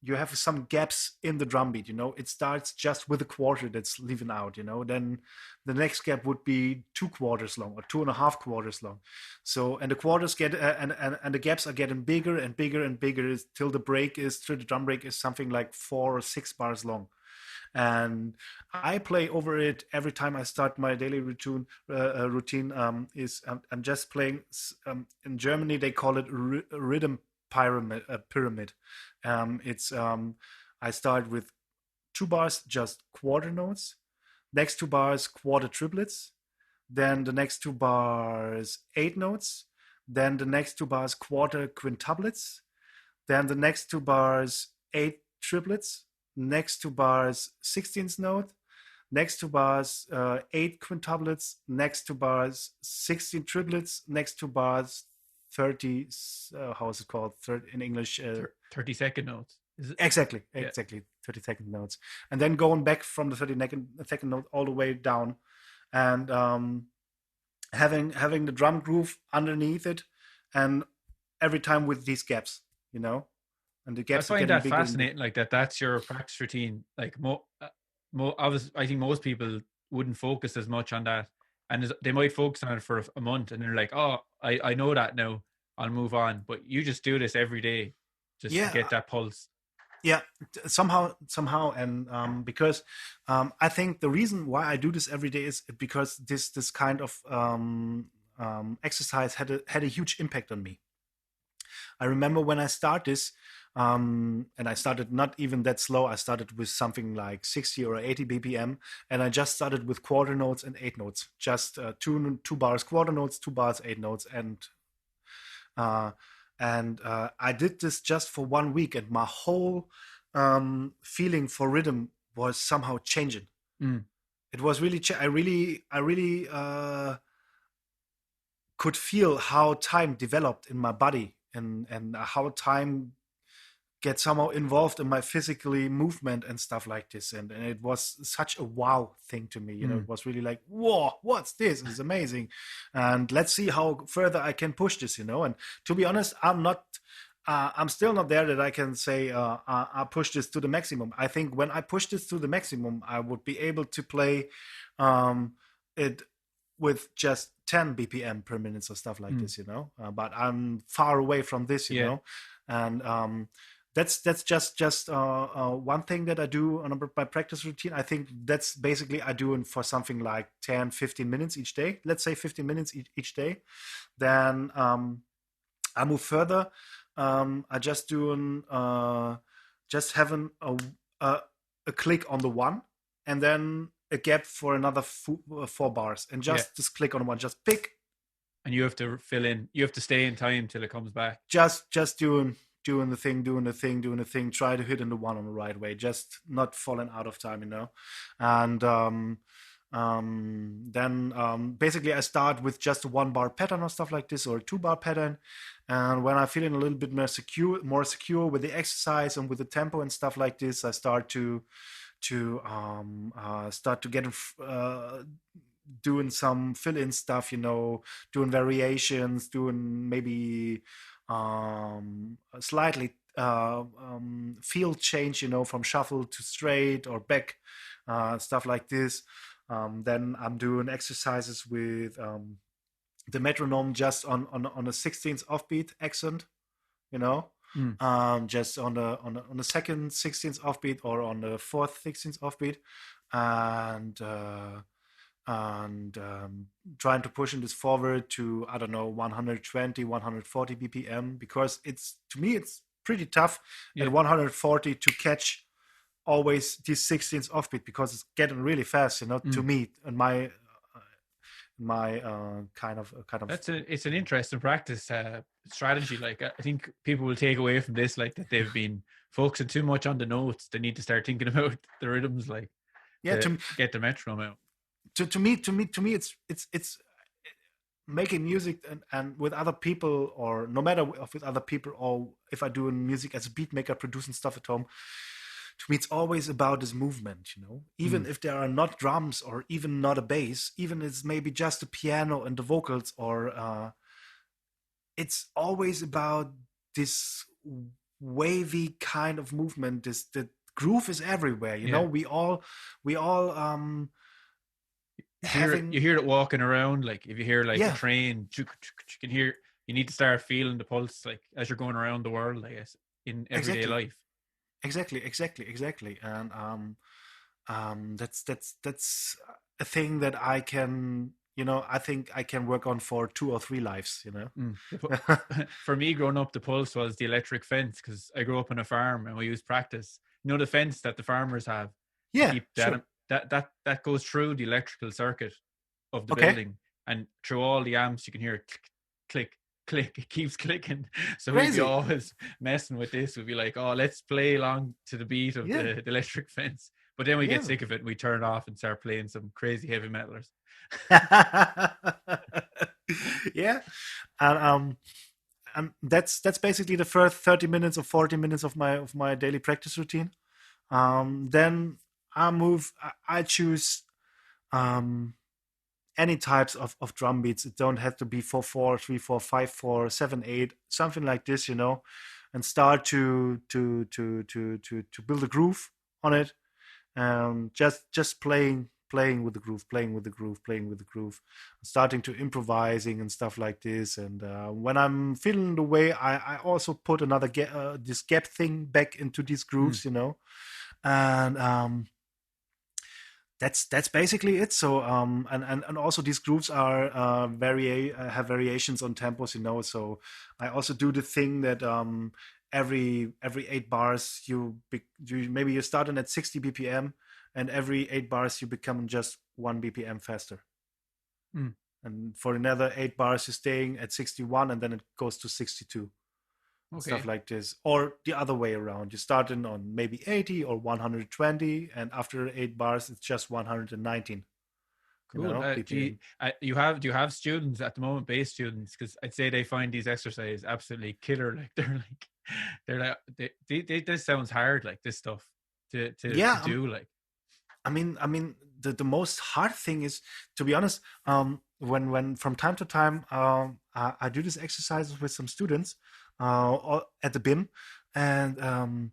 you have some gaps in the drum beat. It starts just with a quarter that's leaving out. Then the next gap would be 2 quarters long or 2.5 quarters long. So, and the quarters get and the gaps are getting bigger and bigger and bigger till the drum break is something like 4 or 6 bars long. And I play over it every time I start my daily routine. I'm just playing. In Germany, they call it rhythm pyramid. It's I start with 2 bars, just quarter notes. Next 2 bars, quarter triplets. Then the next 2 bars, 8 notes. Then the next 2 bars, quarter quintuplets. Then the next 2 bars, 8 triplets. Next 2 bars, 16th note. Next 2 bars, 8 quintuplets. Next 2 bars, 16 triplets. Next 2 bars, 30. How is it called? In English, 30-second notes. Is it? Exactly. 30-second notes, and then going back from the 30-second note all the way down, and having the drum groove underneath it, and every time with these gaps, and the gaps. I find that fascinating. That's your practice routine. I think most people wouldn't focus as much on that, and they might focus on it for a month, and they're like, "Oh, I know that now. I'll move on." But you just do this every day, just to get that pulse. Yeah, somehow, and because I think the reason why I do this every day is because this kind of exercise had a huge impact on me. I remember when I started this, and I started not even that slow. I started with something like 60 or 80 BPM, and I just started with quarter notes and 8 notes, just 2 bars quarter notes, 2 bars 8 notes, and I did this just for 1 week, and my whole feeling for rhythm was somehow changing. Mm. It was really I really could feel how time developed in my body, and how time gets somehow involved in my physically movement and stuff like this, and it was such a wow thing to me. It was really like, whoa, what's this? It's amazing, and let's see how further I can push this. And to be honest, I'm still not there that I can say I push this to the maximum. I think when I push this to the maximum, I would be able to play it with just 10 BPM per minute or stuff like this, but I'm far away from this, you know, and that's just one thing that I do on my practice routine. I think that's basically I do it for something like 10-15 minutes each day. Let's say 15 minutes each day. Then I move further. I just doing just having a click on the one, and then a gap for another 4 bars, and just click on one, just pick. And you have to fill in. You have to stay in time till it comes back. Just doing the thing. Try to hit in the one on the right way. Just not falling out of time, And then basically I start with just a 1 bar pattern or stuff like this, or a 2 bar pattern. And when I'm feeling a little bit more secure with the exercise and with the tempo and stuff like this, I start to get doing some fill-in stuff, doing variations, doing maybe slightly field change, from shuffle to straight or back, stuff like this. Then I'm doing exercises with the metronome just on a 16th offbeat accent, just on the second 16th offbeat, or on the fourth 16th offbeat, and trying to push this forward to 120, 140 BPM, because to me it's pretty tough at 140 to catch always this 16th offbeat, because it's getting really fast, to me, and my kind of it's an interesting practice strategy. Like, I think people will take away from this, like, that they've been focusing too much on the notes. They need to start thinking about the rhythms, like, to get the metronome out. To me it's making music and with other people, or no matter with other people, or if I do music as a beat maker, producing stuff at home, to me it's always about this movement, even if there are not drums, or even not a bass, even it's maybe just a piano and the vocals, or it's always about this wavy kind of movement. The groove is everywhere, we all you hear it walking around. Like, if you hear like a train, you can hear. You need to start feeling the pulse, like, as you're going around the world, I guess, in everyday life. Exactly, and that's a thing that I can, I think I can work on for 2 or 3 lives, For me, growing up, the pulse was the electric fence, because I grew up on a farm and we used practice. The fence that the farmers have. Yeah, keep sure. That goes through the electrical circuit of the building, and through all the amps you can hear click, click. It keeps clicking. So we'd be always messing with this. We'd be like, oh, let's play along to the beat of the electric fence. But then we get sick of it and we turn it off and start playing some crazy heavy metalers. Yeah. And that's basically the first 30 minutes or 40 minutes of my daily practice routine. Then I choose any types of drum beats. It don't have to be 4/4, 3/4, 5/4, 7/8, something like this, and start to build a groove on it. Just playing with the groove, starting to improvising and stuff like this. And when I'm feeling the way, I also put another this gap thing back into these grooves, and that's basically it. So and also these grooves are have variations on tempos, so I also do the thing that every 8 bars you maybe you're starting at 60 BPM, and every 8 bars you become just 1 BPM faster. And for another 8 bars you're staying at 61, and then it goes to 62. stuff Okay. like this, or the other way around. You start in on maybe 80 or 120, and after 8 bars, it's just 119. Cool. BPM. Do you have students at the moment, bass students? Because I'd say they find these exercises absolutely killer. Like they're like this sounds hard. Like this stuff to Yeah, do. Like the most hard thing is, to be honest, when from time to time, I do these exercises with some students at the BIM, and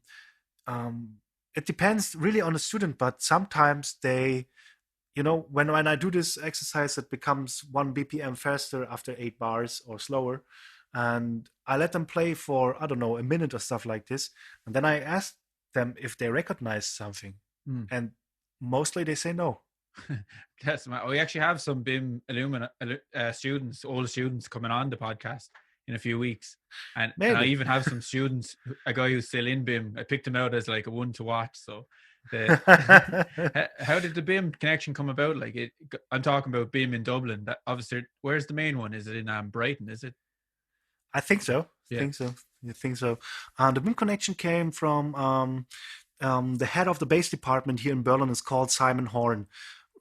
it depends really on the student. But sometimes they, when I do this exercise, it becomes 1 BPM faster after 8 bars or slower, and I let them play for, I don't know, a minute or stuff like this, and then I ask them if they recognize something, and mostly they say no. Yes, we actually have some BIM students, old students, coming on the podcast in a few weeks, and I Maybe. even have some students, a guy who's still in BIM. I picked him out as like a one to watch. So, how did the BIM connection come about? Like, I'm talking about BIM in Dublin. That obviously, where's the main one? Is it in Brighton? Is it? I think so. Yeah. I think so. The BIM connection came from the head of the bass department here in Berlin is called Simon Horn.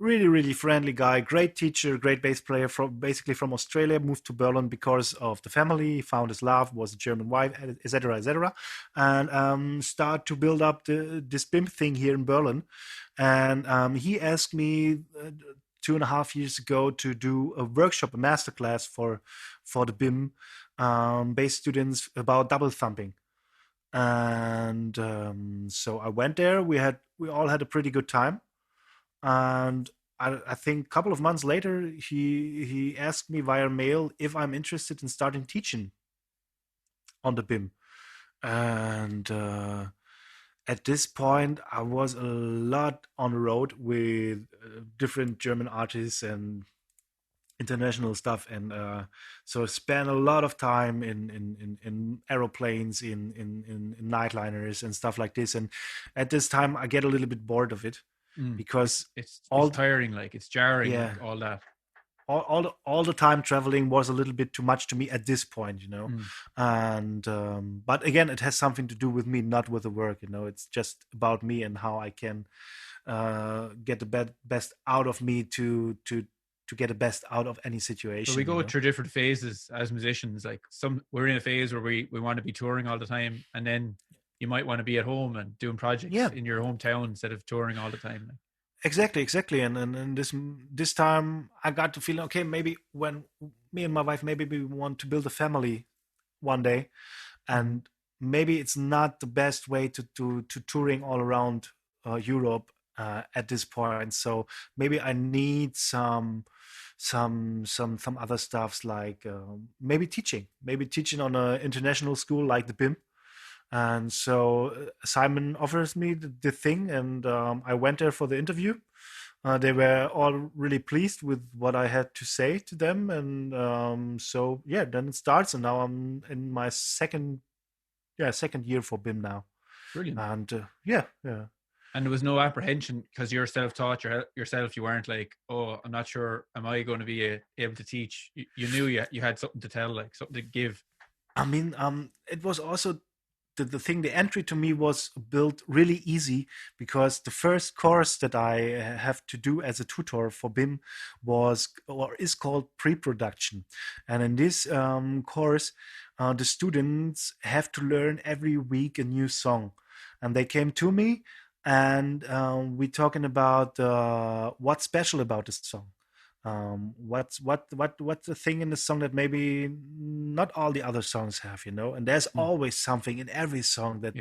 Really, really friendly guy, great teacher, great bass player, basically from Australia, moved to Berlin because of the family, found his love, was a German wife, etc., and start to build up this BIM thing here in Berlin. And he asked me 2.5 years ago to do a workshop, a masterclass for the BIM bass students about double thumping. And so I went there. We all had a pretty good time, and I think a couple of months later, he asked me via mail if I'm interested in starting teaching on the BIM. And at this point, I was a lot on the road with different German artists and international stuff, and so spent a lot of time in aeroplanes, in nightliners and stuff like this. And at this time, I get a little bit bored of it because it's tiring, like it's jarring, yeah, like all that. All the time traveling was a little bit too much to me at this point, and but again, it has something to do with me, not with the work. It's just about me and how I can get the best out of me to get the best out of any situation. So we go through different phases as musicians. Like we're in a phase where we want to be touring all the time, and then you might want to be at home and doing projects in your hometown instead of touring all the time. Exactly. And this time I got to feel, okay, maybe when me and my wife, maybe we want to build a family one day, and maybe it's not the best way to touring all around Europe at this point. So maybe I need some other stuffs, like maybe teaching on an international school like the BIM. And so Simon offers me the thing, and I went there for the interview. They were all really pleased with what I had to say to them, and so yeah, then it starts, and now I'm in my second year for BIM now. Brilliant. And yeah. And there was no apprehension because you're self-taught yourself. You weren't like, oh, I'm not sure, am I going to be able to teach? You knew you had something to tell, like something to give. I mean, it was also the thing. The entry to me was built really easy, because the first course that I have to do as a tutor for BIM is called pre-production. And in this course, the students have to learn every week a new song. And they came to me, and we're talking about what's special about this song. What's the thing in the song that maybe not all the other songs have, and there's always something in every song that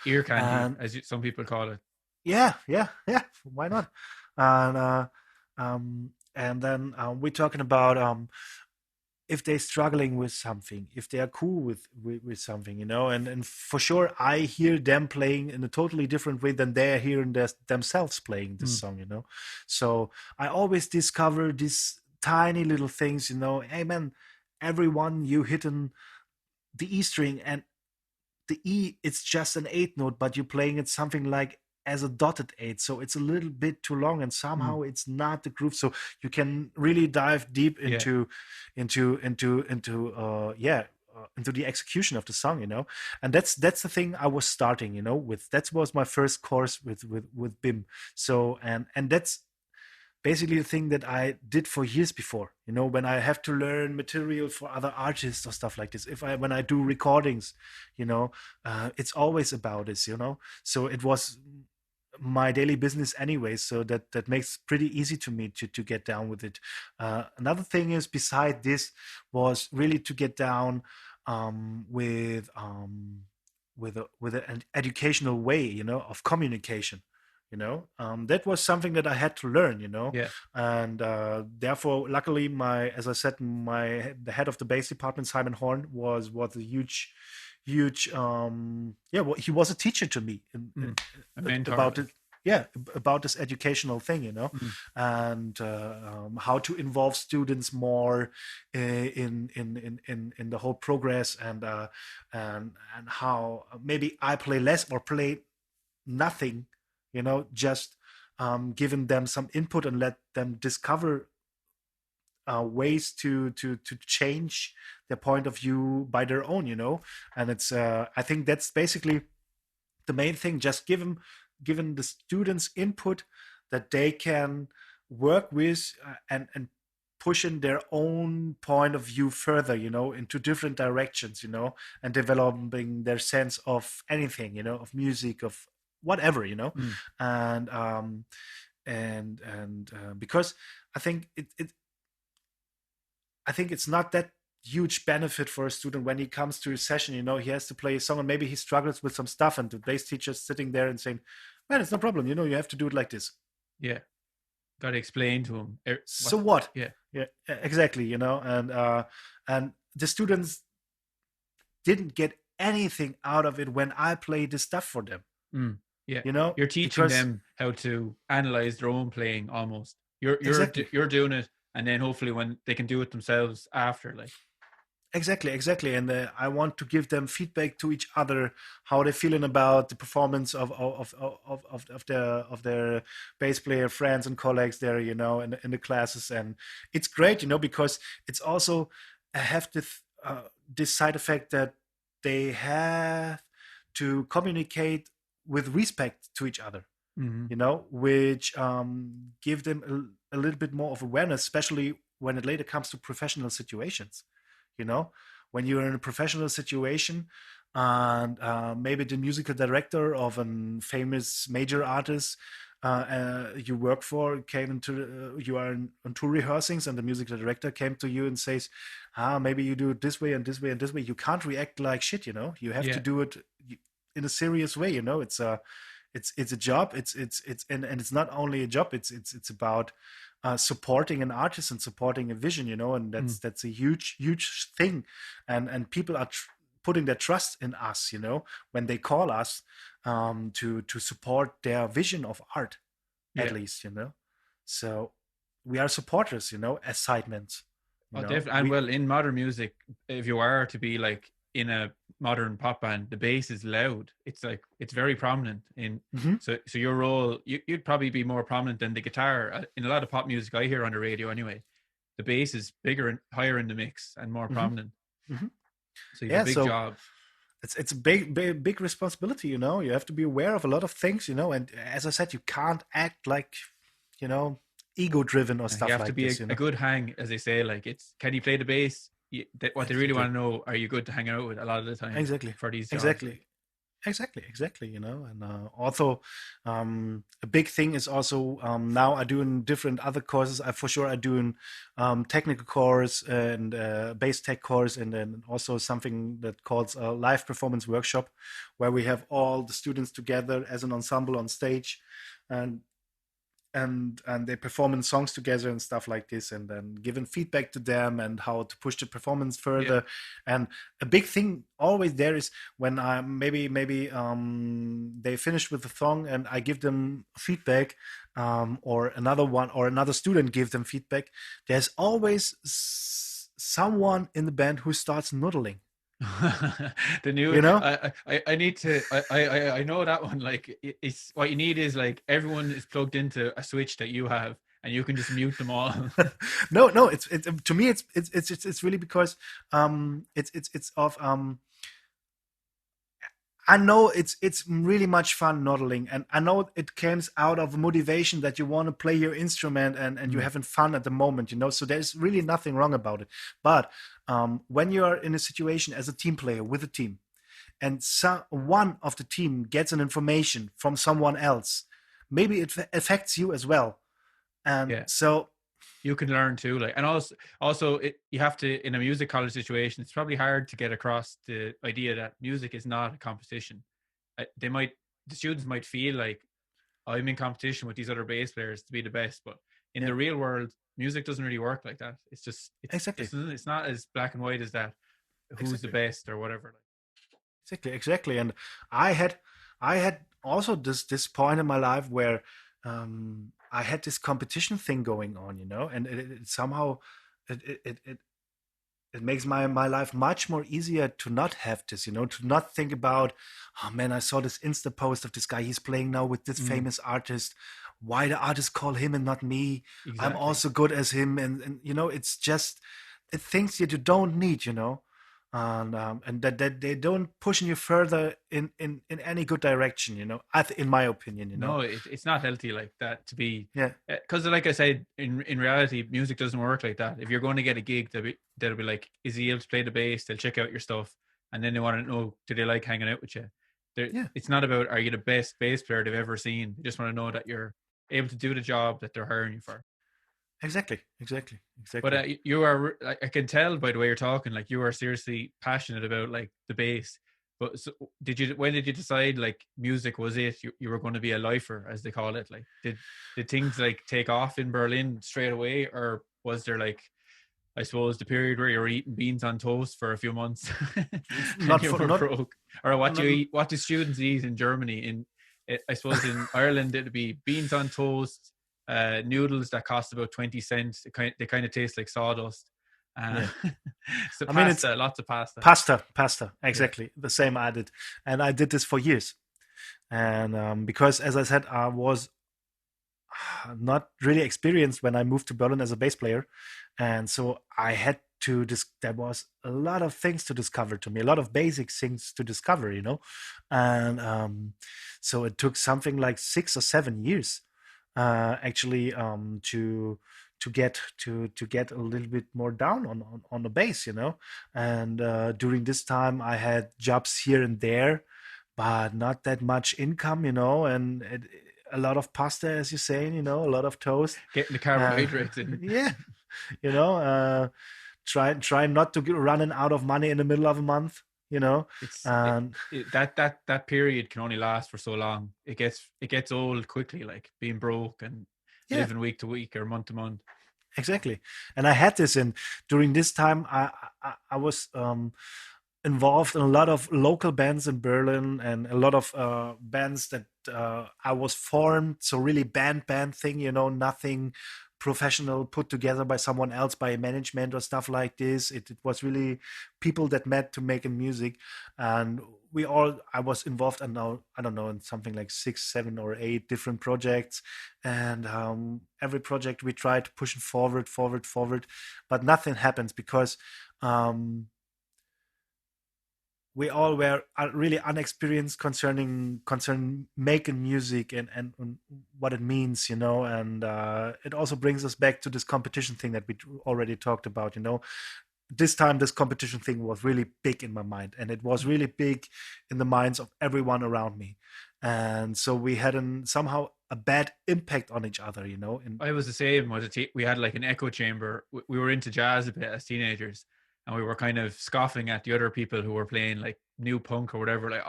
ear candy, as some people call it. Yeah, why not? And then we're talking about if they're struggling with something, if they are cool with something, and for sure I hear them playing in a totally different way than they're hearing themselves playing this song, So I always discover these tiny little things, hey man, everyone, you hitting the E string, and the E, it's just an 8 note, but you're playing it something like as a dotted 8, so it's a little bit too long, and somehow it's not the groove. So you can really dive deep into into the execution of the song, and that's the thing I was starting, with. That was my first course with BIMM. So and that's basically the thing that I did for years before, when I have to learn material for other artists or stuff like this. When I do recordings, it's always about this, so it was my daily business anyway, so that makes pretty easy to me to get down with it. Another thing is, beside this, was really to get down with an educational way, of communication. That was something that I had to learn, Yeah. and therefore, luckily, as I said, the head of the bass department, Simon Horn, was a huge well, he was a teacher to me A mentor. about this educational thing, and how to involve students more in the whole progress, and how maybe I play less or play nothing, just giving them some input and let them discover ways to change their point of view by their own, and it's I think that's basically the main thing. Just giving the students input that they can work with, and push in their own point of view further, into different directions, and developing their sense of anything, of music, of whatever, and because I think it's not that huge benefit for a student when he comes to a session, he has to play a song and maybe he struggles with some stuff, and the bass teacher's sitting there and saying, man, it's no problem, you have to do it like this. Yeah. Got to explain to him. So what? Yeah, exactly, and the students didn't get anything out of it when I played this stuff for them. Yeah, you're teaching them how to analyze their own playing almost. You're doing it, and then hopefully when they can do it themselves after, like. Exactly, and I want to give them feedback to each other, how they're feeling about the performance of their bass player friends and colleagues there, in the classes, and it's great, because it's also have this side effect that they have to communicate with respect to each other, which give them a little bit more of awareness, especially when it later comes to professional situations. When you're in a professional situation, and maybe the musical director of a famous major artist you work for came into, you are on two rehearsings, and the musical director came to you and says, maybe you do it this way and this way and this way. You can't react like shit, you have to do it in a serious way. It's a job. It's and it's not only a job. It's about supporting an artist and supporting a vision, and that's a huge thing, and people are putting their trust in us, when they call us to support their vision of art, at least, so we are supporters, as sidemen. Definitely. And well, in modern music, if you are to be like in a modern pop band, the bass is loud. It's like, it's very prominent in so your role, you'd probably be more prominent than the guitar in a lot of pop music I hear on the radio anyway. The bass is bigger and higher in the mix and more prominent. So you have a big job. It's a big responsibility, you have to be aware of a lot of things, and as I said, you can't act like, ego driven or stuff like this. You have to be a good hang, as they say. Like, it's, can you play the bass? What they really want to know, are you good to hang out with a lot of the time? Exactly. For these jobs. Exactly, and also a big thing is also now I do in different other courses. I do in technical course and bass tech course, and then also something that calls a live performance workshop, where we have all the students together as an ensemble on stage, and they performing songs together and stuff like this, and then giving feedback to them and how to push the performance further. And a big thing always there is when I maybe they finish with the song and I give them feedback, or another student give them feedback, there's always someone in the band who starts noodling. The new, I need to, I know that one. Like, it's what you need is like everyone is plugged into a switch that you have, and you can just mute them all. No, it's to me it's really because it's of I know it's really much fun noodling, and I know it comes out of motivation that you want to play your instrument and you're having fun at the moment, so there's really nothing wrong about it. But when you are in a situation as a team player with a team, and one of the team gets an information from someone else, maybe it affects you as well, and so you can learn too, like, and also you have to, in a music college situation, it's probably hard to get across the idea that music is not a competition. The students might feel like, I'm in competition with these other bass players to be the best, but in the real world, music doesn't really work like that. It's just it's not as black and white as that. Who's the best or whatever. Exactly. And I had also this point in my life where I had this competition thing going on, and it somehow it makes my life much more easier to not have this, to not think about, oh man, I saw this Insta post of this guy, he's playing now with this famous artist. Why the artist call him and not me? Exactly. I'm also good as him, and it's just things that you don't need, and that they don't push you further in any good direction, in my opinion, No, it's not healthy like that to be. Because like I said, in reality, music doesn't work like that. If you're going to get a gig, they'll be like, is he able to play the bass? They'll check out your stuff, and then they want to know, do they like hanging out with you? It's not about, are you the best bass player they've ever seen? They just want to know that you're able to do the job that they're hiring you for. Exactly. But you are, I can tell by the way you're talking, like, you are seriously passionate about like the bass. But so when did you decide like music was it? You were going to be a lifer, as they call it. Like, did things like take off in Berlin straight away, or was there like, I suppose, the period where you were eating beans on toast for a few months and you were broke? Or what do students eat in Germany? I suppose in Ireland it'd be beans on toast, noodles that cost about 20 cents. They kind of taste like sawdust. So I mean, pasta, lots of pasta, exactly the same I did, and I did this for years. And because, as I said, I was not really experienced when I moved to Berlin as a bass player, and so I had to there was a lot of things to discover to me, a lot of basic things to discover, and so it took something like 6 or 7 years actually to get a little bit more down on the bass, and during this time I had jobs here and there, but not that much income, and a lot of pasta, as you're saying, a lot of toast, getting the carbohydrates in. Try not to get running out of money in the middle of a month, that period can only last for so long. It gets old quickly, like being broke and living week to week or month to month. Exactly. And I had this, and during this time I was involved in a lot of local bands in Berlin, and a lot of bands that I was formed. So really band thing, nothing professional put together by someone else, by management or stuff like this. It was really people that met to make music, and I was involved in now, I don't know, in something like 6, 7 or 8 different projects, and every project we tried to push it forward, but nothing happens because we all were really unexperienced concerning making music and what it means, and it also brings us back to this competition thing that we already talked about, This time, this competition thing was really big in my mind, and it was really big in the minds of everyone around me. And so we had somehow a bad impact on each other, I was the same. We had like an echo chamber. We were into jazz a bit as teenagers, and we were kind of scoffing at the other people who were playing like new punk or whatever. Like,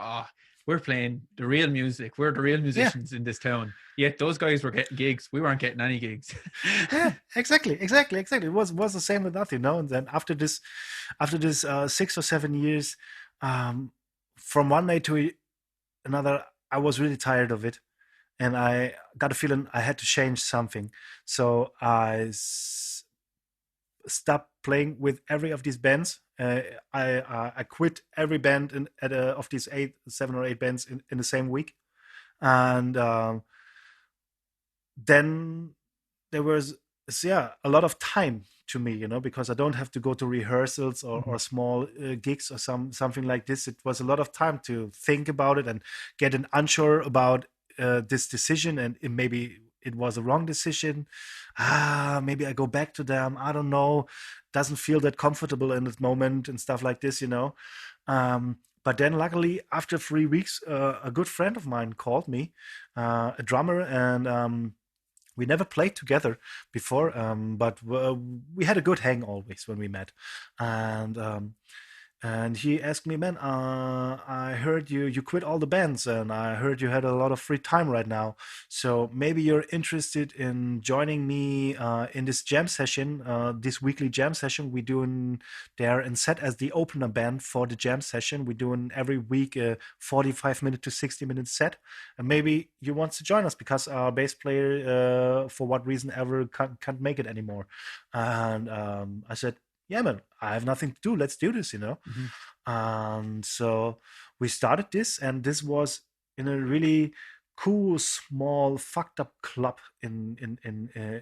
we're playing the real music. We're the real musicians in this town. Yet those guys were getting gigs. We weren't getting any gigs. Yeah, exactly. It was the same with us, And then after this 6 or 7 years, from one day to another, I was really tired of it, and I got a feeling I had to change something. So I stopped playing with every of these bands. I quit every band of these 7 or 8 bands in the same week, and then there was a lot of time to me, because I don't have to go to rehearsals or small gigs or something like this. It was a lot of time to think about it and get an unsure about this decision, and maybe it was a wrong decision. Maybe I go back to them. I don't know. Doesn't feel that comfortable in that moment and stuff like this. But then, luckily, after 3 weeks, a good friend of mine called me, a drummer, and we never played together before, but we had a good hang always when we met. And he asked me, man, I heard you quit all the bands, and I heard you had a lot of free time right now. So maybe you're interested in joining me in this jam session, this weekly jam session we doing there, and set as the opener band for the jam session. We're doing every week a 45-minute to 60-minute set. And maybe you want to join us because our bass player, for what reason ever, can't make it anymore. And I said, yeah, man, I have nothing to do. Let's do this, So we started this, and this was in a really cool, small, fucked up club in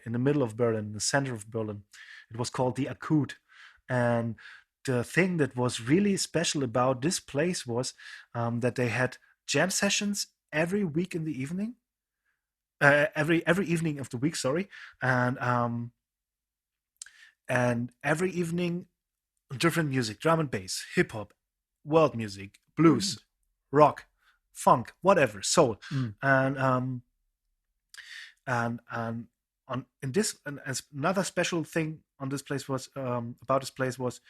the middle of Berlin, in the center of Berlin. It was called the Akut. And the thing that was really special about this place was that they had jam sessions every week in the evening, every evening of the week, sorry, and every evening, different music, drum and bass, hip hop, world music, blues, rock, funk, whatever, soul, and on in this, and as another special thing on this place was about this place was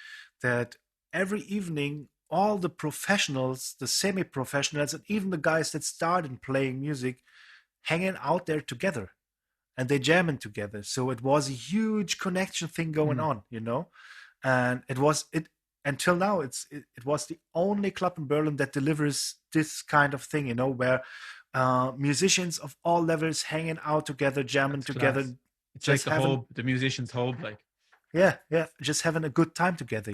that every evening all the professionals, the semi-professionals, and even the guys that started playing music, hanging out there together. And they jamming together, so it was a huge connection thing going on, And it until now. It was the only club in Berlin that delivers this kind of thing, where musicians of all levels hanging out together, jamming That's together. class. It's like the musicians' hub, like. Yeah, just having a good time together,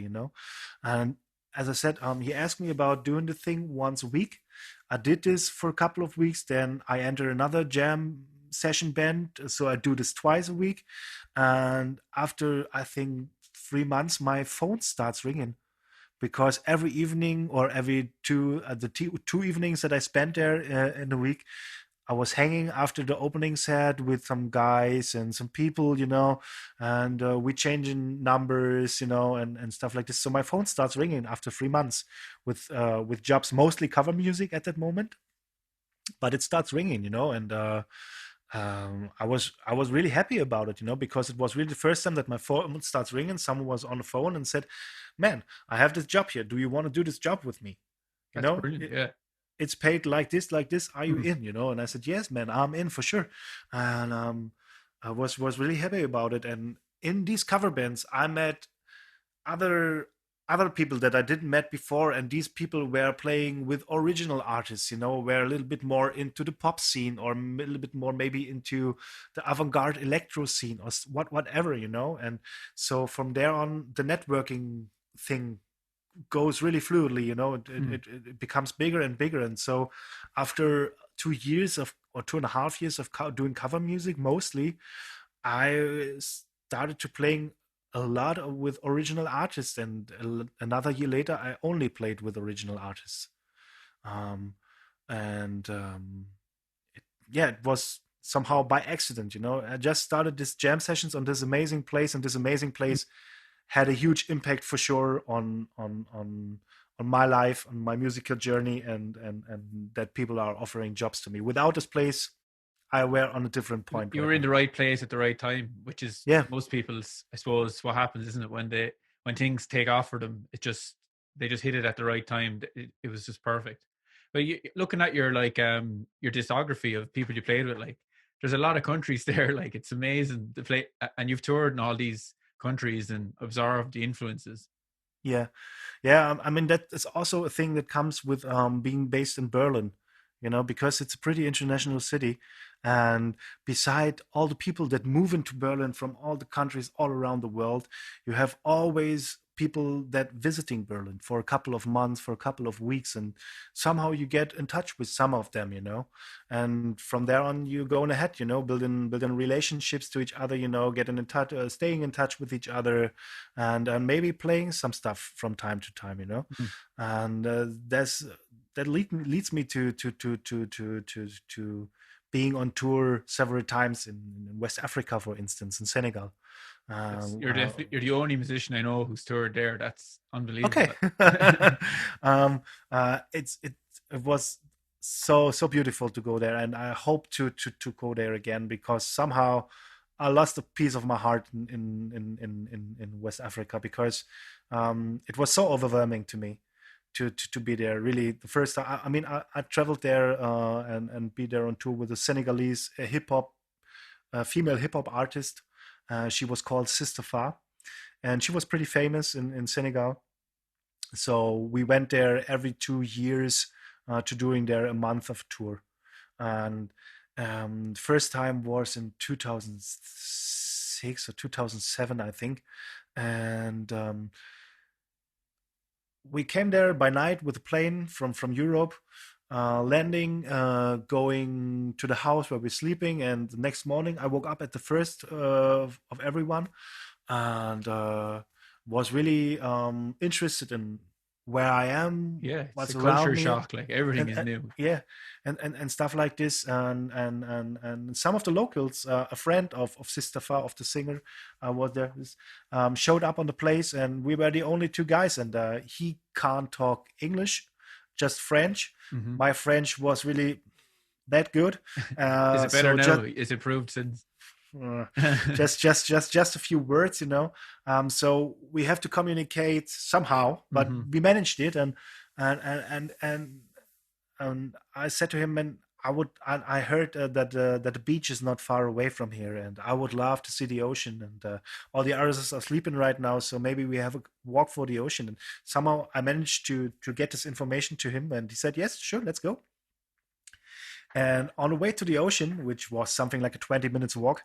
And as I said, he asked me about doing the thing once a week. I did this for a couple of weeks. Then I enter another jam session band, so I do this twice a week, and after I think 3 months my phone starts ringing, because every evening or every two evenings that I spent there in a week, I was hanging after the opening set with some guys and some people, and we changing numbers, and stuff like this. So my phone starts ringing after 3 months with jobs, mostly cover music at that moment, but it starts ringing, and I was really happy about it, because it was really the first time that my phone starts ringing. Someone was on the phone and said, "Man, I have this job here. Do you want to do this job with me?" That's brilliant. Yeah, it's paid like this. Are you in? And I said, "Yes, man, I'm in for sure." And I was really happy about it. And in these cover bands, I met other people that I didn't met before, and these people were playing with original artists, were a little bit more into the pop scene, or a little bit more maybe into the avant-garde electro scene, or whatever, And so from there on, the networking thing goes really fluidly, it becomes bigger and bigger. And so after 2 years or 2.5 years of doing cover music mostly, I started to playing a lot with original artists, and another year later I only played with original artists. It was somehow by accident. I just started this jam sessions on this amazing place, and this amazing place had a huge impact for sure on my life, on my musical journey, and that people are offering jobs to me. Without this place, I were on a different point. You were in the right place at the right time, which is most people's, I suppose, what happens, isn't it? When things take off for them, they just hit it at the right time. It was just perfect. But looking at your your discography of people you played with, like, there's a lot of countries there. Like, it's amazing to play, and you've toured in all these countries and absorbed the influences. Yeah. I mean, that is also a thing that comes with being based in Berlin. Because it's a pretty international city. And beside all the people that move into Berlin from all the countries all around the world, you have always people that visiting Berlin for a couple of months, for a couple of weeks, and somehow you get in touch with some of them, and from there on you go on ahead, building relationships to each other, getting in touch, staying in touch with each other, and maybe playing some stuff from time to time, and that leads me to being on tour several times in West Africa, for instance, in Senegal. You're the only musician I know who's toured there. That's unbelievable. Okay. It was so beautiful to go there, and I hope to go there again, because somehow I lost a piece of my heart in West Africa, because it was so overwhelming to me to be there. Really, the first time. I mean, I traveled there and be there on tour with a Senegalese female hip hop artist. She was called Sister Fa, and she was pretty famous in Senegal. So we went there every 2 years to doing there a month of tour. And first time was in 2006 or 2007, I think. And we came there by night with a plane from Europe, landing, going to the house where we're sleeping, and the next morning I woke up at the first of everyone, and was really interested in where I am, what's it's a culture shock, like everything is new. And stuff like this, and some of the locals, a friend of Sister Fa, of the singer, was there, showed up on the place, and we were the only two guys, and he can't talk English, just French. Mm-hmm. My French was really that good. Is it better now? Is it proved since? Just a few words, so we have to communicate somehow, but we managed it, and I said to him, and I heard that the beach is not far away from here, and I would love to see the ocean, and all the others are sleeping right now, so maybe we have a walk for the ocean. And somehow I managed to get this information to him, and he said, yes, sure, let's go. And on the way to the ocean, which was something like a 20 minutes walk,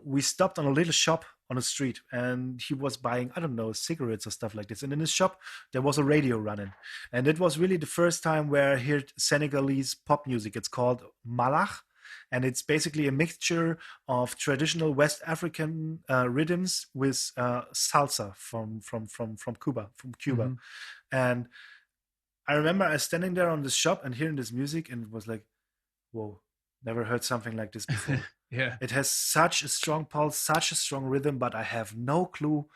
we stopped on a little shop on the street, and he was buying, I don't know, cigarettes or stuff like this. And in his shop, there was a radio running. And it was really the first time where I heard Senegalese pop music. It's called Malach, and it's basically a mixture of traditional West African rhythms with salsa from Cuba. Mm-hmm. And I remember I was standing there on this shop and hearing this music, and it was like, whoa, never heard something like this before. Yeah. It has such a strong pulse, such a strong rhythm, but I have no clue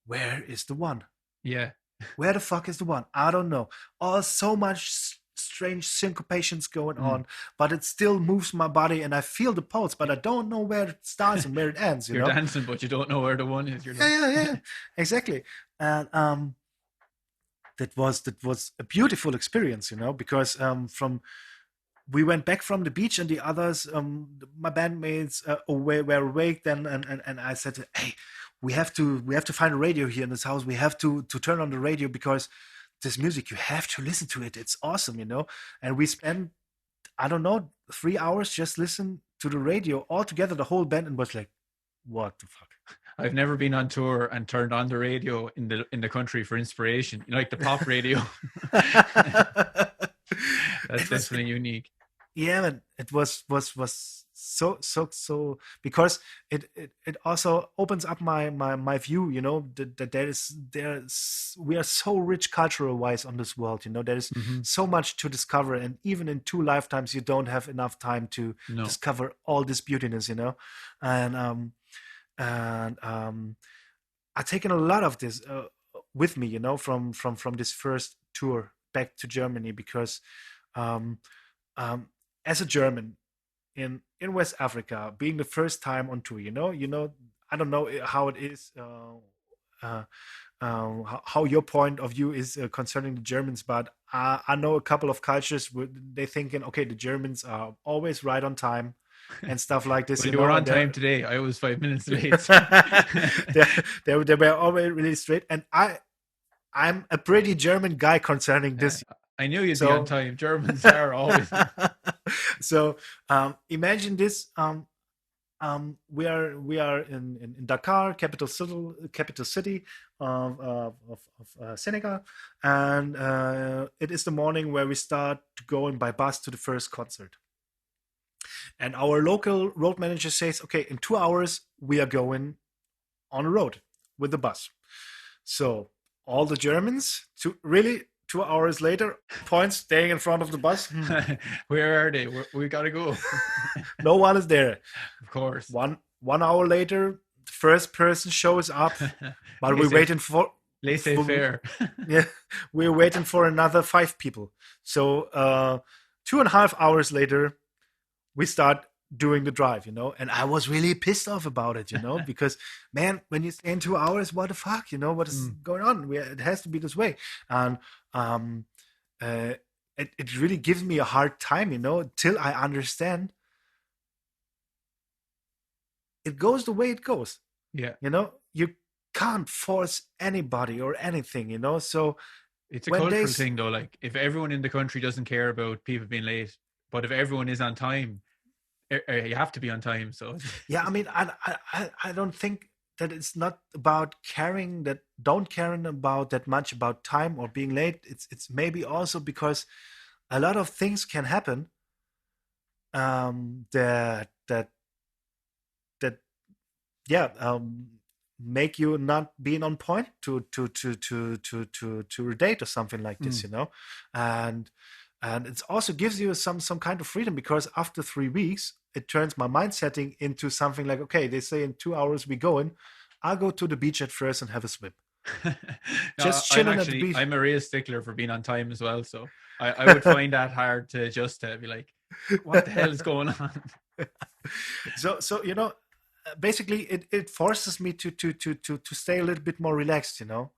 where is the one. Yeah. Where the fuck is the one? I don't know. So much strange syncopations going on, but it still moves my body, and I feel the pulse, but I don't know where it starts and where it ends. You're dancing, but you don't know where the one is. Yeah, exactly. And that was a beautiful experience, because we went back from the beach, and the others, my bandmates, were awake then, and I said, hey, we have to find a radio here in this house. We have to turn on the radio, because this music, you have to listen to it. It's awesome, And we spent, I don't know, 3 hours just listening to the radio all together, the whole band, and was like, what the fuck? I've never been on tour and turned on the radio in the country for inspiration, like the pop radio. That's definitely unique. Yeah, and it was so because it also opens up my view, that we are so rich cultural wise on this world, there is so much to discover, and even in 2 lifetimes you don't have enough time to discover all this beautiness, and I've taken a lot of this with me, from this first tour back to Germany, because as a German in West Africa, being the first time on tour, I don't know how it is, how your point of view is concerning the Germans, but I know a couple of cultures where they thinking, okay, the Germans are always right on time and stuff like this. Well, you were on time today. I was 5 minutes late. they were always really straight, and I'm a pretty German guy concerning this. I knew you'd be on time. Germans are always. So imagine this. we are in Dakar, capital city of Senegal, and it is the morning where we start to go in by bus to the first concert. And our local road manager says, okay, in 2 hours we are going on a road with the bus. So all the Germans, really 2 hours later, points staying in front of the bus. Where are they? We gotta go. No one is there. Of course. 1 hour later, the first person shows up, but we're waiting for laissez-faire. Yeah, we're waiting for another 5 people. So 2.5 hours later, we start doing the drive, and I was really pissed off about it, because man, when you stay in 2 hours, what the fuck, what is going on? It has to be this way. And it really gives me a hard time, till I understand it goes the way it goes. Yeah. You can't force anybody or anything, so it's a cultural thing though. Like if everyone in the country doesn't care about people being late, but if everyone is on time, you have to be on time. So yeah, I mean, I don't think that it's not about don't caring about that much about time or being late. It's maybe also because a lot of things can happen that make you not being on point to a date or something like this, and it also gives you some kind of freedom, because after 3 weeks it turns my mind setting into something like, okay, they say in 2 hours we go in, I'll go to the beach at first and have a swim. Just chilling at the beach. I'm a real stickler for being on time as well, so I would find that hard to just be like, what the hell is going on? So basically it forces me to stay a little bit more relaxed, and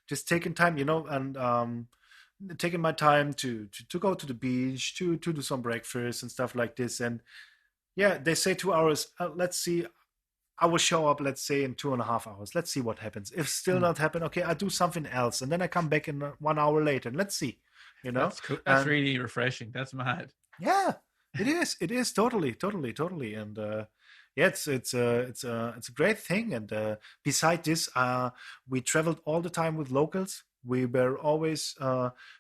just taking time, and taking my time to go to the beach, to do some breakfast and stuff like this. And yeah, they say 2 hours. Let's see, I will show up, let's say, in 2.5 hours. Let's see what happens. If still not happen, okay, I do something else, and then I come back in 1 hour later, and let's see. That's cool. That's really refreshing. That's mad. Yeah, it is. It is totally. And yeah, it's a great thing. And beside this, we traveled all the time with locals. We were always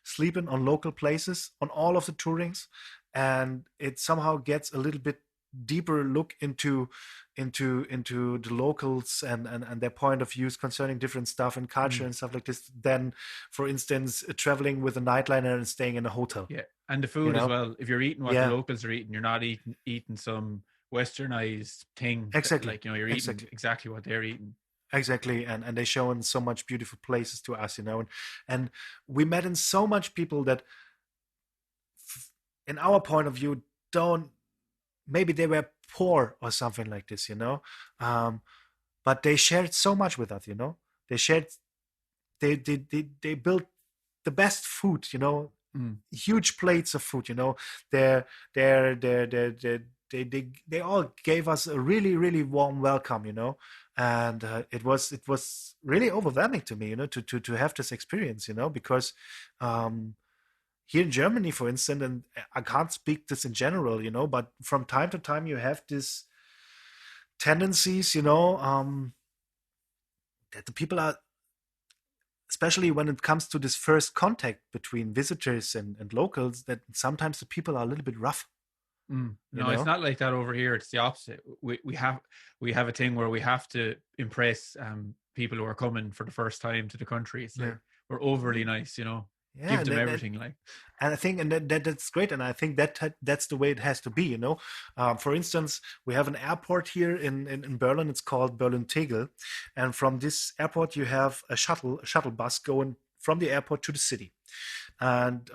sleeping on local places on all of the tourings, and it somehow gets a little bit deeper look into the locals and their point of views concerning different stuff and culture and stuff like this, than, for instance, traveling with a nightliner and staying in a hotel. Yeah, and the food as well. If you're eating what the locals are eating, you're not eating some westernized thing. Exactly. You're eating exactly what they're eating. Exactly, and they're showing so much beautiful places to us, and we met in so much people that, in our point of view, maybe they were poor or something like this, but they shared so much with us, they shared, they built the best food, huge plates of food, they all gave us a really, really warm welcome, and it was really overwhelming to me, to have this experience, because here in Germany, for instance, and I can't speak this in general, but from time to time you have these tendencies, that the people are, especially when it comes to this first contact between visitors and locals, that sometimes the people are a little bit rough. No, it's not like that over here. It's the opposite. We have a thing where we have to impress people who are coming for the first time to the country. It's like we're overly nice, Yeah, give them everything, and I think that's great, and I think that's the way it has to be. For instance, we have an airport here in Berlin. It's called Berlin-Tegel, and from this airport you have a shuttle bus going from the airport to the city. And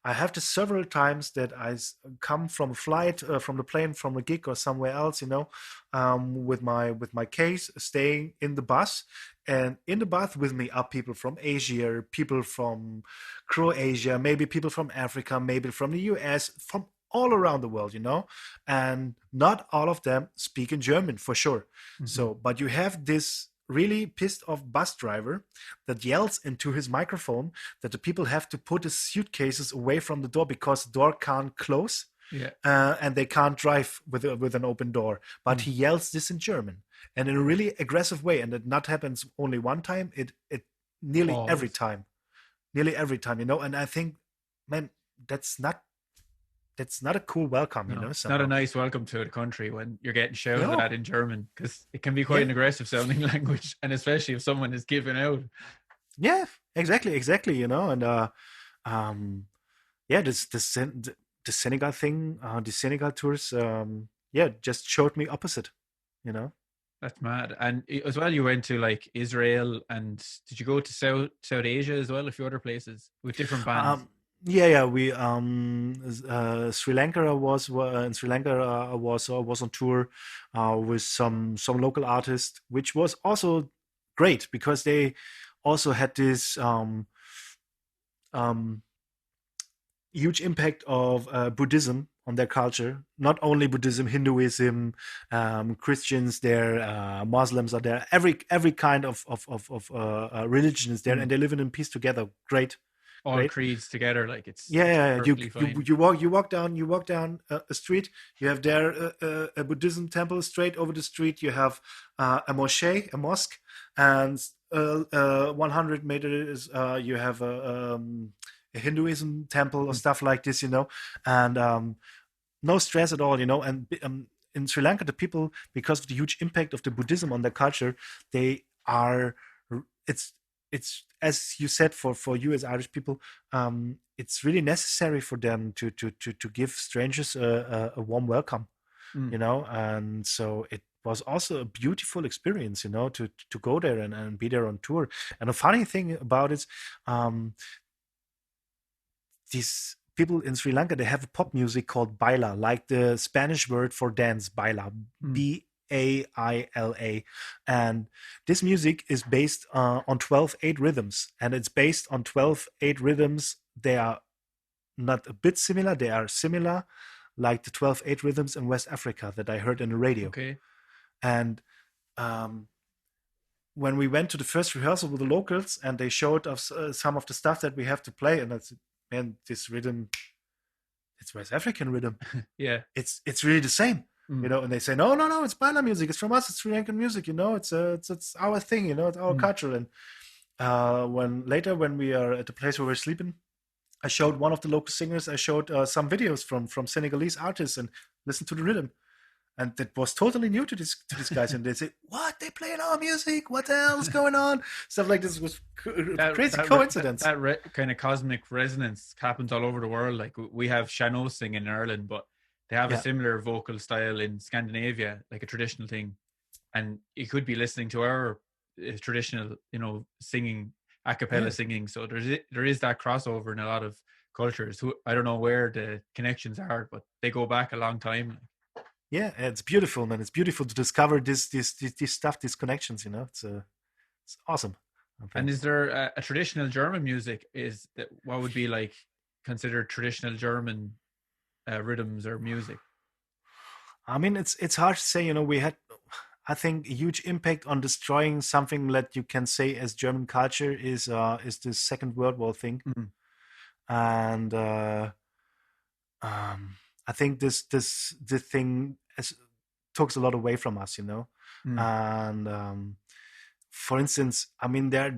I have this several times that I come from a flight, from the plane, from a gig or somewhere else, with my case, staying in the bus. And in the bus with me are people from Asia, people from Croatia, maybe people from Africa, maybe from the US, from all around the world, and not all of them speak in German, for sure. Mm-hmm. So, but you have this really pissed off bus driver that yells into his microphone that the people have to put his suitcases away from the door because the door can't close. Yeah. and they can't drive with an open door. But he yells this in German, and in a really aggressive way. And it not happens only one time. It nearly every time, you know. And I think, man, that's not a cool welcome, No, you know. it's not a nice welcome to the country when you're getting shouted at in German, because it can be quite an aggressive sounding language, and especially if someone is giving out. Yeah, exactly, you know. And yeah, the Senegal thing, the Senegal tours, just showed me opposite, you know. That's mad. And as well, you went to like Israel, and did you go to South Asia as well, a few other places with different bands? Yeah, we Sri Lanka was in Sri Lanka. I was on tour with some local artists, which was also great because they also had this huge impact of Buddhism on their culture. Not only Buddhism, Hinduism, Christians there, Muslims are there. Every kind of religion is there, and they live in peace together. Great. All creeds together, like it's you walk down a street. You have there a Buddhism temple. Straight over the street, you have a mosque, and 100 meters you have a Hinduism temple or stuff like this, you know, and no stress at all, you know. And in Sri Lanka, the people, because of the huge impact of the Buddhism on their culture, they are it's as you said, for you as Irish people, it's really necessary for them to give strangers a warm welcome, you know. And so it was also a beautiful experience, you know, to go there and be there on tour. And the funny thing about it, these people in Sri Lanka, they have a pop music called baila, like the Spanish word for dance, baila, Baila. And this music is based on 12/8 rhythms, and it's based on 12/8 rhythms. They are not a bit similar, they are similar, like the 12/8 rhythms in West Africa that I heard in the radio. Okay. And when we went to the first rehearsal with the locals, and they showed us some of the stuff that we have to play, and I said, man, this rhythm, it's West African rhythm. Yeah, it's really the same. You know. And they say, no, it's baila music. It's from us. It's Sri Lankan music. You know, it's our thing. You know, it's our culture. And when we are at the place where we're sleeping, I showed one of the local singers. I showed some videos from Senegalese artists and listened to the rhythm, and that was totally new to these guys. And they say, "What? They play our music? What the hell is going on?" Stuff like this was crazy coincidence. That kind of cosmic resonance happens all over the world. Like we have Shano singing in Ireland, but they have a similar vocal style in Scandinavia, like a traditional thing. And you could be listening to our traditional, you know, singing, a cappella singing. So there is that crossover in a lot of cultures. Who I don't know where the connections are, but they go back a long time. Yeah, it's beautiful, man. It's beautiful to discover this stuff, these connections. You know, it's awesome. And is there a traditional German music? Is that what would be like considered traditional German rhythms or music? I mean, it's hard to say. You know, we had, I think, a huge impact on destroying something that you can say as German culture is the Second World War thing, and I think this thing takes a lot away from us, you know. And for instance, I mean, there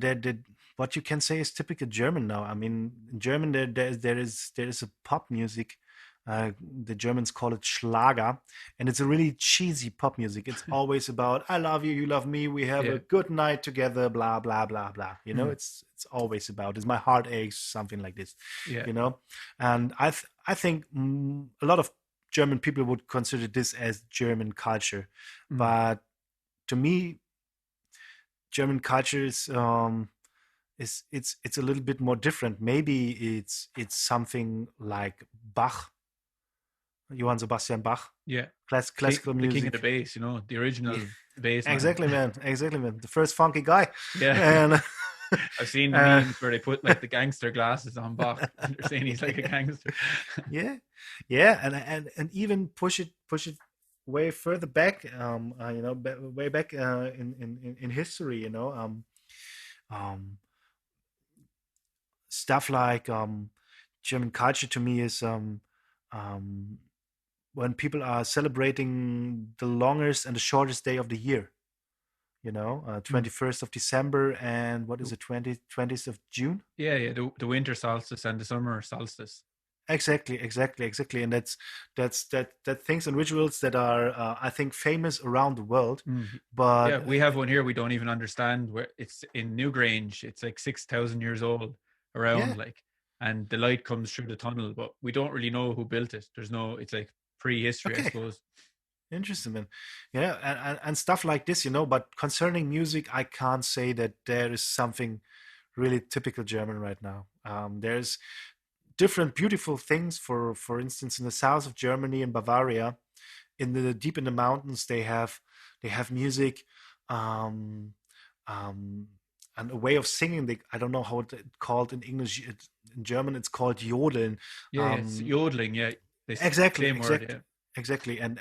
what you can say is typical German now. I mean, in German there is a pop music. The Germans call it Schlager, and it's a really cheesy pop music. It's always about I love you, you love me, we have a good night together, blah blah blah blah. You know, it's always about is my heart aches, something like this. You know, and I think a lot of German people would consider this as German culture, but to me, German culture is it's a little bit more different. Maybe it's something like Bach. Johann Sebastian Bach. Yeah. Classical music. The king of the bass, you know, the original bass. Exactly, man. The first funky guy. Yeah. And I've seen memes where they put like the gangster glasses on Bach and they're saying he's like a gangster. Yeah. And even push it way further back, you know, way back in history, you know, stuff like German culture to me is when people are celebrating the longest and the shortest day of the year. 21st of December, and what is it, 20th of June? Yeah. The winter solstice and the summer solstice. Exactly, and that things and rituals that are, I think, famous around the world. But yeah, we have one here. We don't even understand where it's in Newgrange. It's like 6,000 years old around, and the light comes through the tunnel, but we don't really know who built it. It's like prehistory, I suppose. Interesting, man. Yeah, and stuff like this, but concerning music, I can't say that there is something really typical German right now. There's different beautiful things, for instance, in the south of Germany, in Bavaria, deep in the mountains, they have music, and a way of singing. I don't know how it's called in English. In German, it's called jodeln. Yeah, it's yodeling. Yeah, exactly. Word, yeah. Exactly, and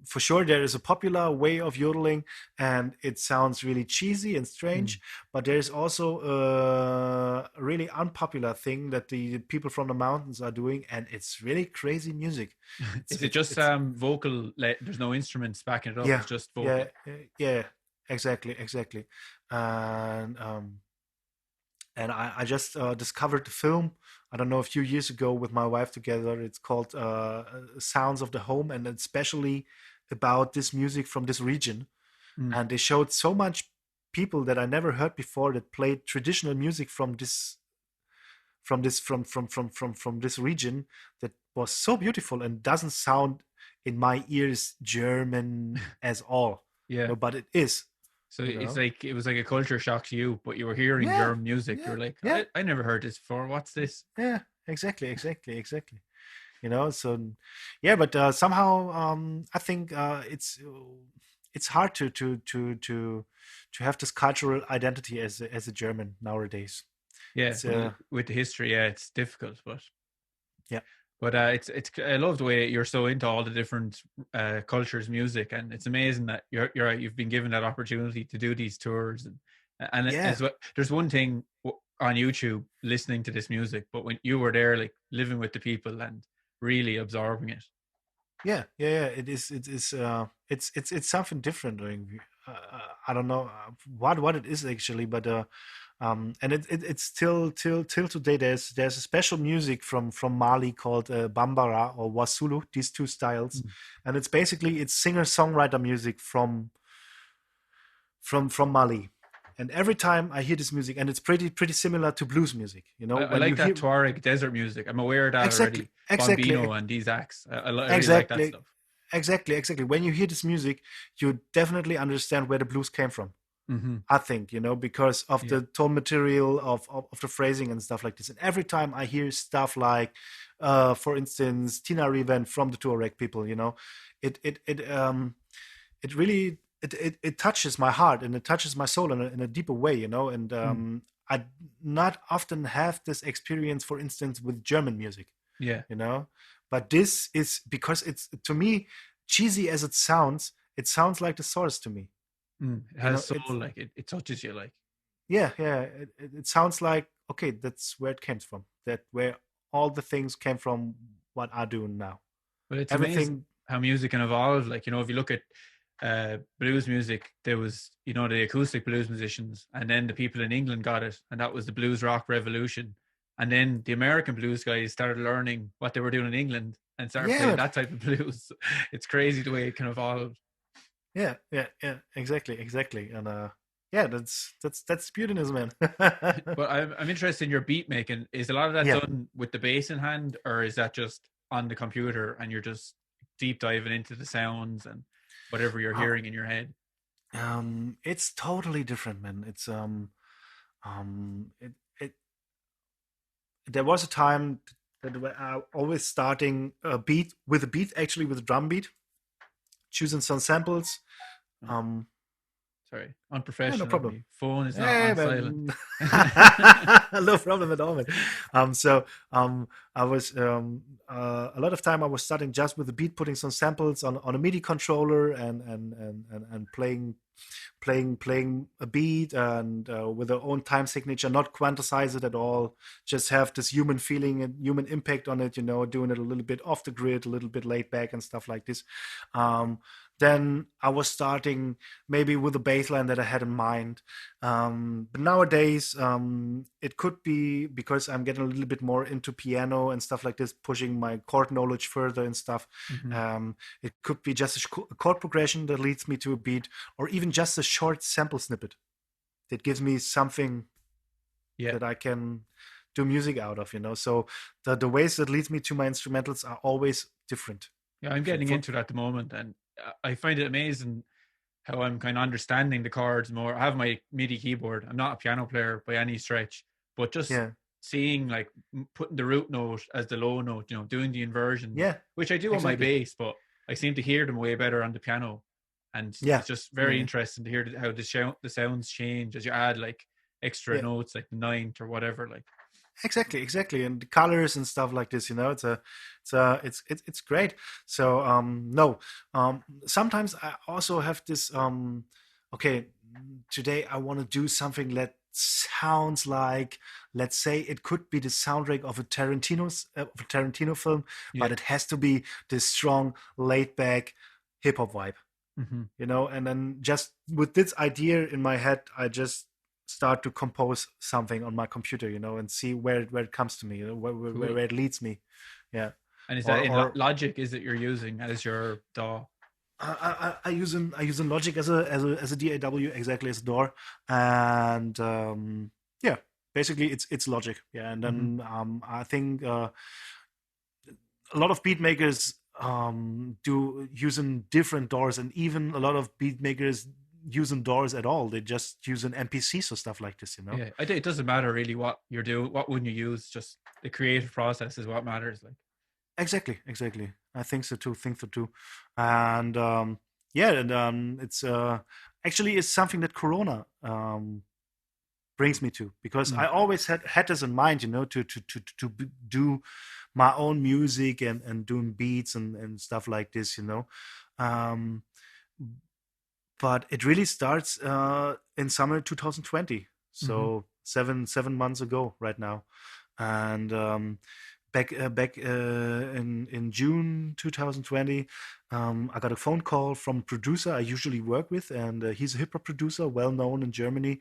for sure there is a popular way of yodeling, and it sounds really cheesy and strange. But there is also a really unpopular thing that the people from the mountains are doing, and it's really crazy music. Is it just vocal? There's no instruments backing it up. Yeah, it's just vocal. Yeah, exactly, and I just discovered the film, I don't know, a few years ago with my wife together. It's called Sounds of the Home, and especially about this music from this region. And they showed so much people that I never heard before that played traditional music from this region, that was so beautiful and doesn't sound in my ears German as all. Yeah, but it is. So it's like it was like a culture shock to you, but you were hearing German music. You're like, I never heard this before. What's this? Yeah, exactly. So but somehow I think it's hard to have this cultural identity as a German nowadays. Yeah, with the history, it's difficult, but yeah. But it's I love the way you're so into all the different cultures' music, and it's amazing that you've been given that opportunity to do these tours, and as well, there's one thing on YouTube listening to this music, but when you were there, like living with the people and really absorbing it. Yeah, it is. It's something different. I don't know what it is actually, but and it's still till today. There's a special music from Mali called Bambara or Wasulu. These two styles, and it's singer-songwriter music from Mali. And every time I hear this music, and it's pretty similar to blues music, I like that Tuareg desert music. I'm aware of that already. Bambino and these acts. I really like that stuff. Exactly. When you hear this music, you definitely understand where the blues came from. I think, because of the tone material, of the phrasing and stuff like this. And every time I hear stuff like, for instance, Tina Riven from the Tuareg people, it really it touches my heart, and it touches my soul in a deeper way, and I not often have this experience, for instance, with German music. But this is because it's, to me, cheesy as it sounds like the source to me. It has soul, like it touches you, like it sounds like, okay, that's where it came from, that where all the things came from what I do now. But it's amazing how music can evolve. Like, if you look at blues music, there was the acoustic blues musicians, and then the people in England got it, and that was the blues rock revolution. And then the American blues guys started learning what they were doing in England and started playing that type of blues. It's crazy the way it can evolve. Yeah, exactly. And that's beautiness, man. But I'm interested in your beat making. Is a lot of that done with the bass in hand, or is that just on the computer and you're just deep diving into the sounds and whatever you're hearing in your head? It's totally different, man. It's there was a time that I always starting a beat, actually with a drum beat, choosing some samples, Sorry, Yeah, unprofessional no of problem. me. Phone is not Hey, on silent. man. No problem at all, man. So I was a lot of time I was starting just with the beat, putting some samples on a MIDI controller and playing a beat and with their own time signature, not quantize it at all, just have this human feeling and human impact on it, doing it a little bit off the grid, a little bit laid back and stuff like this. Then I was starting maybe with a bass line that I had in mind. But nowadays, it could be because I'm getting a little bit more into piano and stuff like this, pushing my chord knowledge further and stuff. It could be just a chord progression that leads me to a beat, or even just a short sample snippet that gives me something that I can do music out of. So the ways that leads me to my instrumentals are always different. Yeah, I'm getting into it at the moment, and I find it amazing how I'm kind of understanding the chords more. I have my MIDI keyboard. I'm not a piano player by any stretch, but just seeing like putting the root note as the low note, doing the inversions, which I do on my bass, but I seem to hear them way better on the piano. And it's just very interesting to hear how the sounds change as you add like extra notes, like the ninth or whatever. Like exactly, and the colors and stuff like this. It's great. So no, sometimes I also have this. Okay, today I want to do something that sounds like, let's say, it could be the soundtrack of a Tarantino film, but it has to be this strong, laid back hip hop vibe. And then just with this idea in my head, I just start to compose something on my computer, and see where it comes to me, where it leads me. Yeah. And is that in Logic? Is it you're using as your DAW? I use in Logic as a DAW, exactly as a DAW, and basically it's Logic. Yeah, and then I think a lot of beat makers do using different DAWs, and even a lot of beat makers using DAWs at all. They just use an MPCs or stuff like this, Yeah, I think it doesn't matter really what you're doing. What wouldn't you use? Just the creative process is what matters. Like exactly. I think so too. And it's actually it's something that Corona brings me to, because I always had this in mind, to do my own music and doing beats and stuff like this, but it really starts in summer 2020, so 7 months ago right now. And back in June 2020, I got a phone call from a producer I usually work with, and he's a hip hop producer, well known in Germany,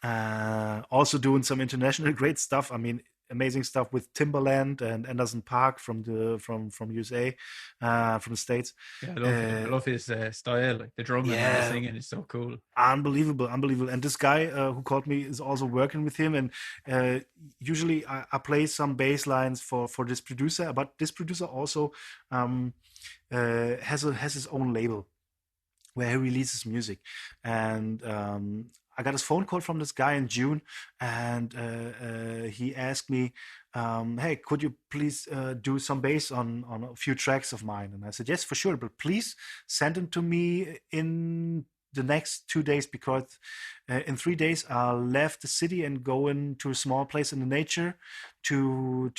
also doing some international great stuff. I mean, amazing stuff with Timbaland and Anderson .Paak from USA, from the States. Yeah, I love his style, like the drumming and the singing is so cool. Unbelievable. And this guy who called me is also working with him, and usually I play some bass lines for this producer, but this producer also has his own label where he releases music. And I got his phone call from this guy in June, and he asked me, hey, could you please do some bass on a few tracks of mine? And I said, yes, for sure, but please send them to me in the next 2 days, because in 3 days I left the city and go into a small place in the nature to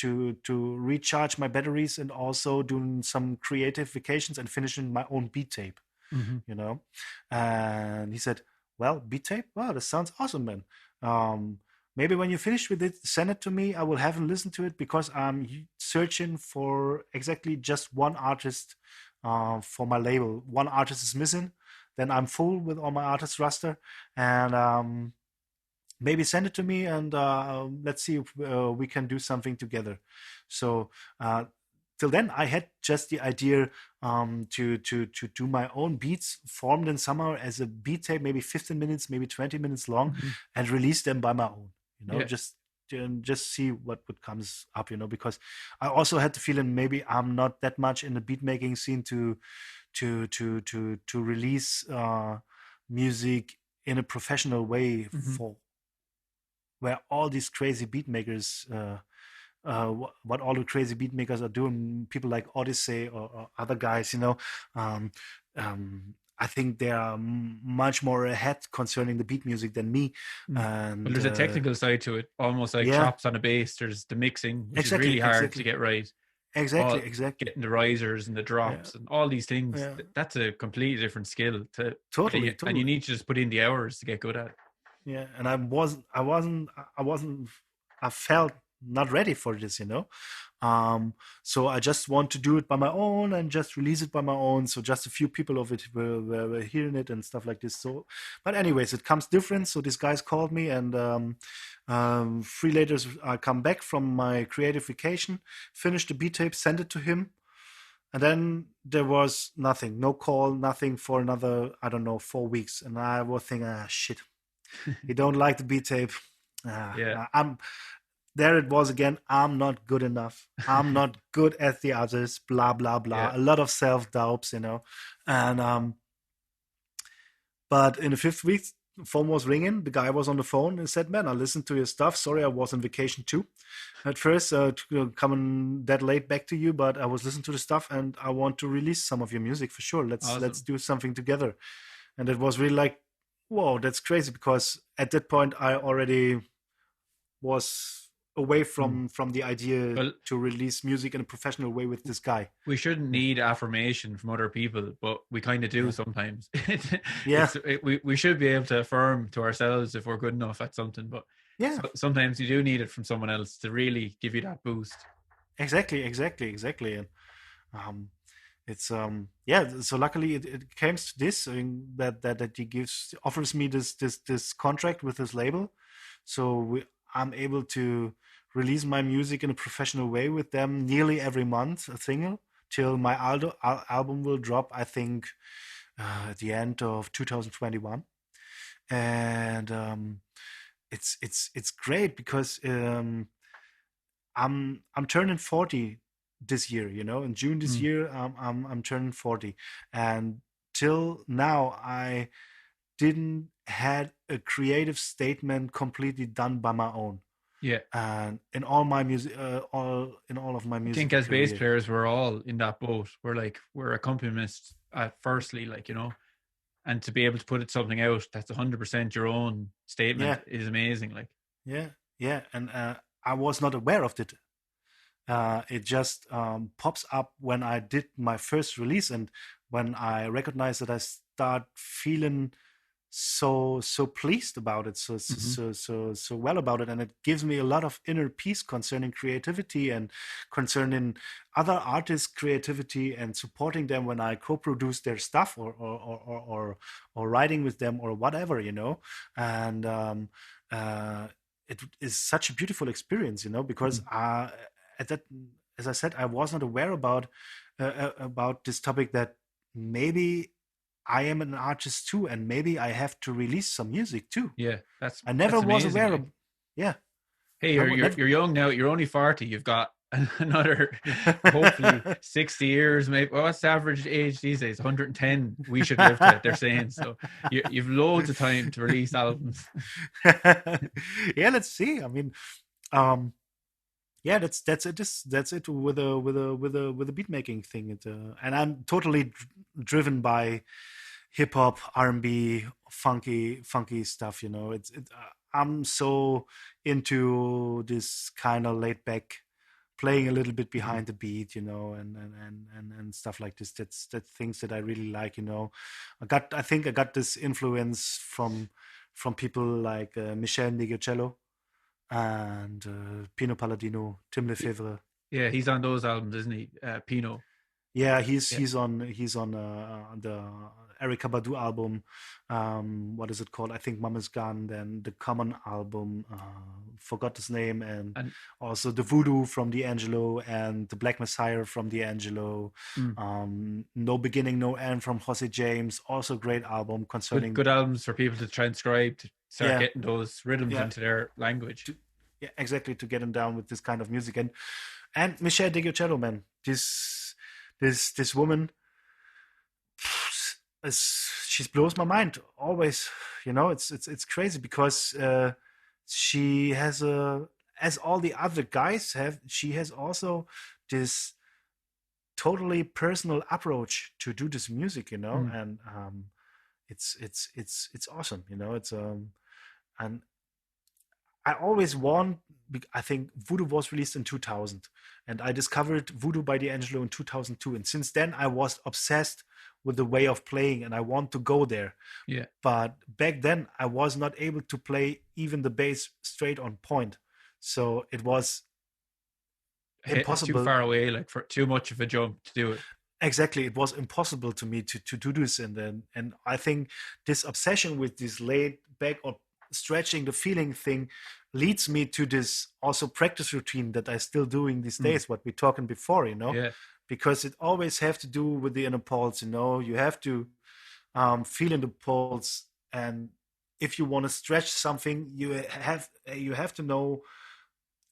recharge my batteries, and also doing some creative vacations and finishing my own beat tape. And he said, well, beat tape? Wow, that sounds awesome, man. Maybe when you finish with it, send it to me. I will have a listen to it, because I'm searching for exactly just one artist for my label. One artist is missing. Then I'm full with all my artist roster. And maybe send it to me, and let's see if we can do something together. So till then, I had just the idea to do my own beats, formed in summer as a beat tape, maybe 15 minutes, maybe 20 minutes long, and release them by my own. Just see what comes up. Because I also had the feeling maybe I'm not that much in the beat making scene to release music in a professional way, for where all these crazy beat makers. What all the crazy beat makers are doing, people like Odyssey or other guys, I think they are much more ahead concerning the beat music than me. And Well, there's a technical side to it, almost like yeah, chops on a bass. There's the mixing, which is exactly, really hard to exactly, get right. exactly, exactly. Getting the risers and the Yeah, drops and all these things. yeah, That's a completely different skill totally, and you totally. need to just put in the hours to get good at it. Yeah, and I felt not ready for this, you know. So I just want to do it by my own and just release it by my own. So just a few people of it were hearing it and stuff like this. So, but anyways, it comes different. So these guys called me, and 3 later I come back from my creative vacation, finished the beat tape, sent it to him, and then there was nothing, no call, nothing for another, I don't know, 4 weeks. And I was thinking, shit, he don't like the beat tape. Yeah. I'm there. It was again. I'm not good enough. I'm not good as the others. Blah blah blah. Yeah. A lot of self doubts, you know. And but in the 5th week, phone was ringing. The guy was on the phone and said, "Man, I listened to your stuff. Sorry, I was on vacation too. At first, coming that late back to you, but I was listening to the stuff, and I want to release some of your music for sure. Let's do something together." And it was really like, whoa, that's crazy, because at that point I already was away from the idea to release music in a professional way with this guy. We shouldn't need affirmation from other people, but we kind of do sometimes. We should be able to affirm to ourselves if we're good enough at something, but sometimes you do need it from someone else to really give you that boost. Exactly. And it's so luckily it came to this, that he offers me this contract with his label, so I'm able to release my music in a professional way with them nearly every month, a single, till my album will drop, I think, at the end of 2021. And it's great because I'm turning 40 this year, you know. In June this year, I'm turning 40, and till now I didn't had a creative statement completely done by my own. Yeah. And in all my music, all of my music, I think as bass players, we're all in that boat. We're accompanists at firstly, like, you know, and to be able to put something out that's 100% your own statement is amazing. Like, and I was not aware of it. It just pops up when I did my first release, and when I recognize that I start feeling so pleased about it, so well about it, and it gives me a lot of inner peace concerning creativity and concerning other artists' creativity, and supporting them when I co-produce their stuff or writing with them or whatever, you know. And it is such a beautiful experience, you know, because at that, as I said, I was not aware about this topic, that maybe I am an artist too, and maybe I have to release some music too. Yeah, I never was aware of. Yeah. Hey, you're young now. You're only 40. You've got another hopefully 60 years. Maybe what's the average age these days? 110. We should live to it. They're saying so. You've loads of time to release albums. Yeah, let's see. I mean, yeah, that's it with a beat making thing. And I'm totally driven by hip hop, R&B, funky stuff. You know, I'm so into this kind of laid back, playing a little bit behind the beat, you know, and stuff like this. That's things that I really like. You know, I think I got this influence from people like Michel Nigiocello and Pino Palladino, Tim Lefevre. Yeah, he's on those albums, isn't he? Pino. Yeah, he's on the Erykah Badu album. What is it called? I think Mama's Gone. Then the Common album. Forgot his name, and also the Voodoo from D'Angelo and the Black Messiah from D'Angelo. No Beginning, No End from Jose James. Also great album concerning good albums for people to transcribe, to start getting those rhythms into their language. Yeah, exactly, to get them down with this kind of music. And Michelle Nigiocello, man, this woman, she blows my mind always. You know, it's crazy because she has as all the other guys have, she has also this totally personal approach to do this music, you know, Mm. and it's awesome, you know. It's and I always want. I think Voodoo was released in 2000, and I discovered Voodoo by D'Angelo in 2002, and since then I was obsessed with the way of playing, and I want to go there. Yeah. But back then I was not able to play even the bass straight on point, so it was It's too impossible. far away, like for too much of a jump to do it. Exactly, it was impossible to me to do this, and I think this obsession with this laid back or stretching the feeling thing leads me to this also practice routine that I still doing these Mm. days, what we talking before, you know, Yeah. because it always have to do with the inner pulse, you know. You have to feel in the pulse, and if you want to stretch something, you have to know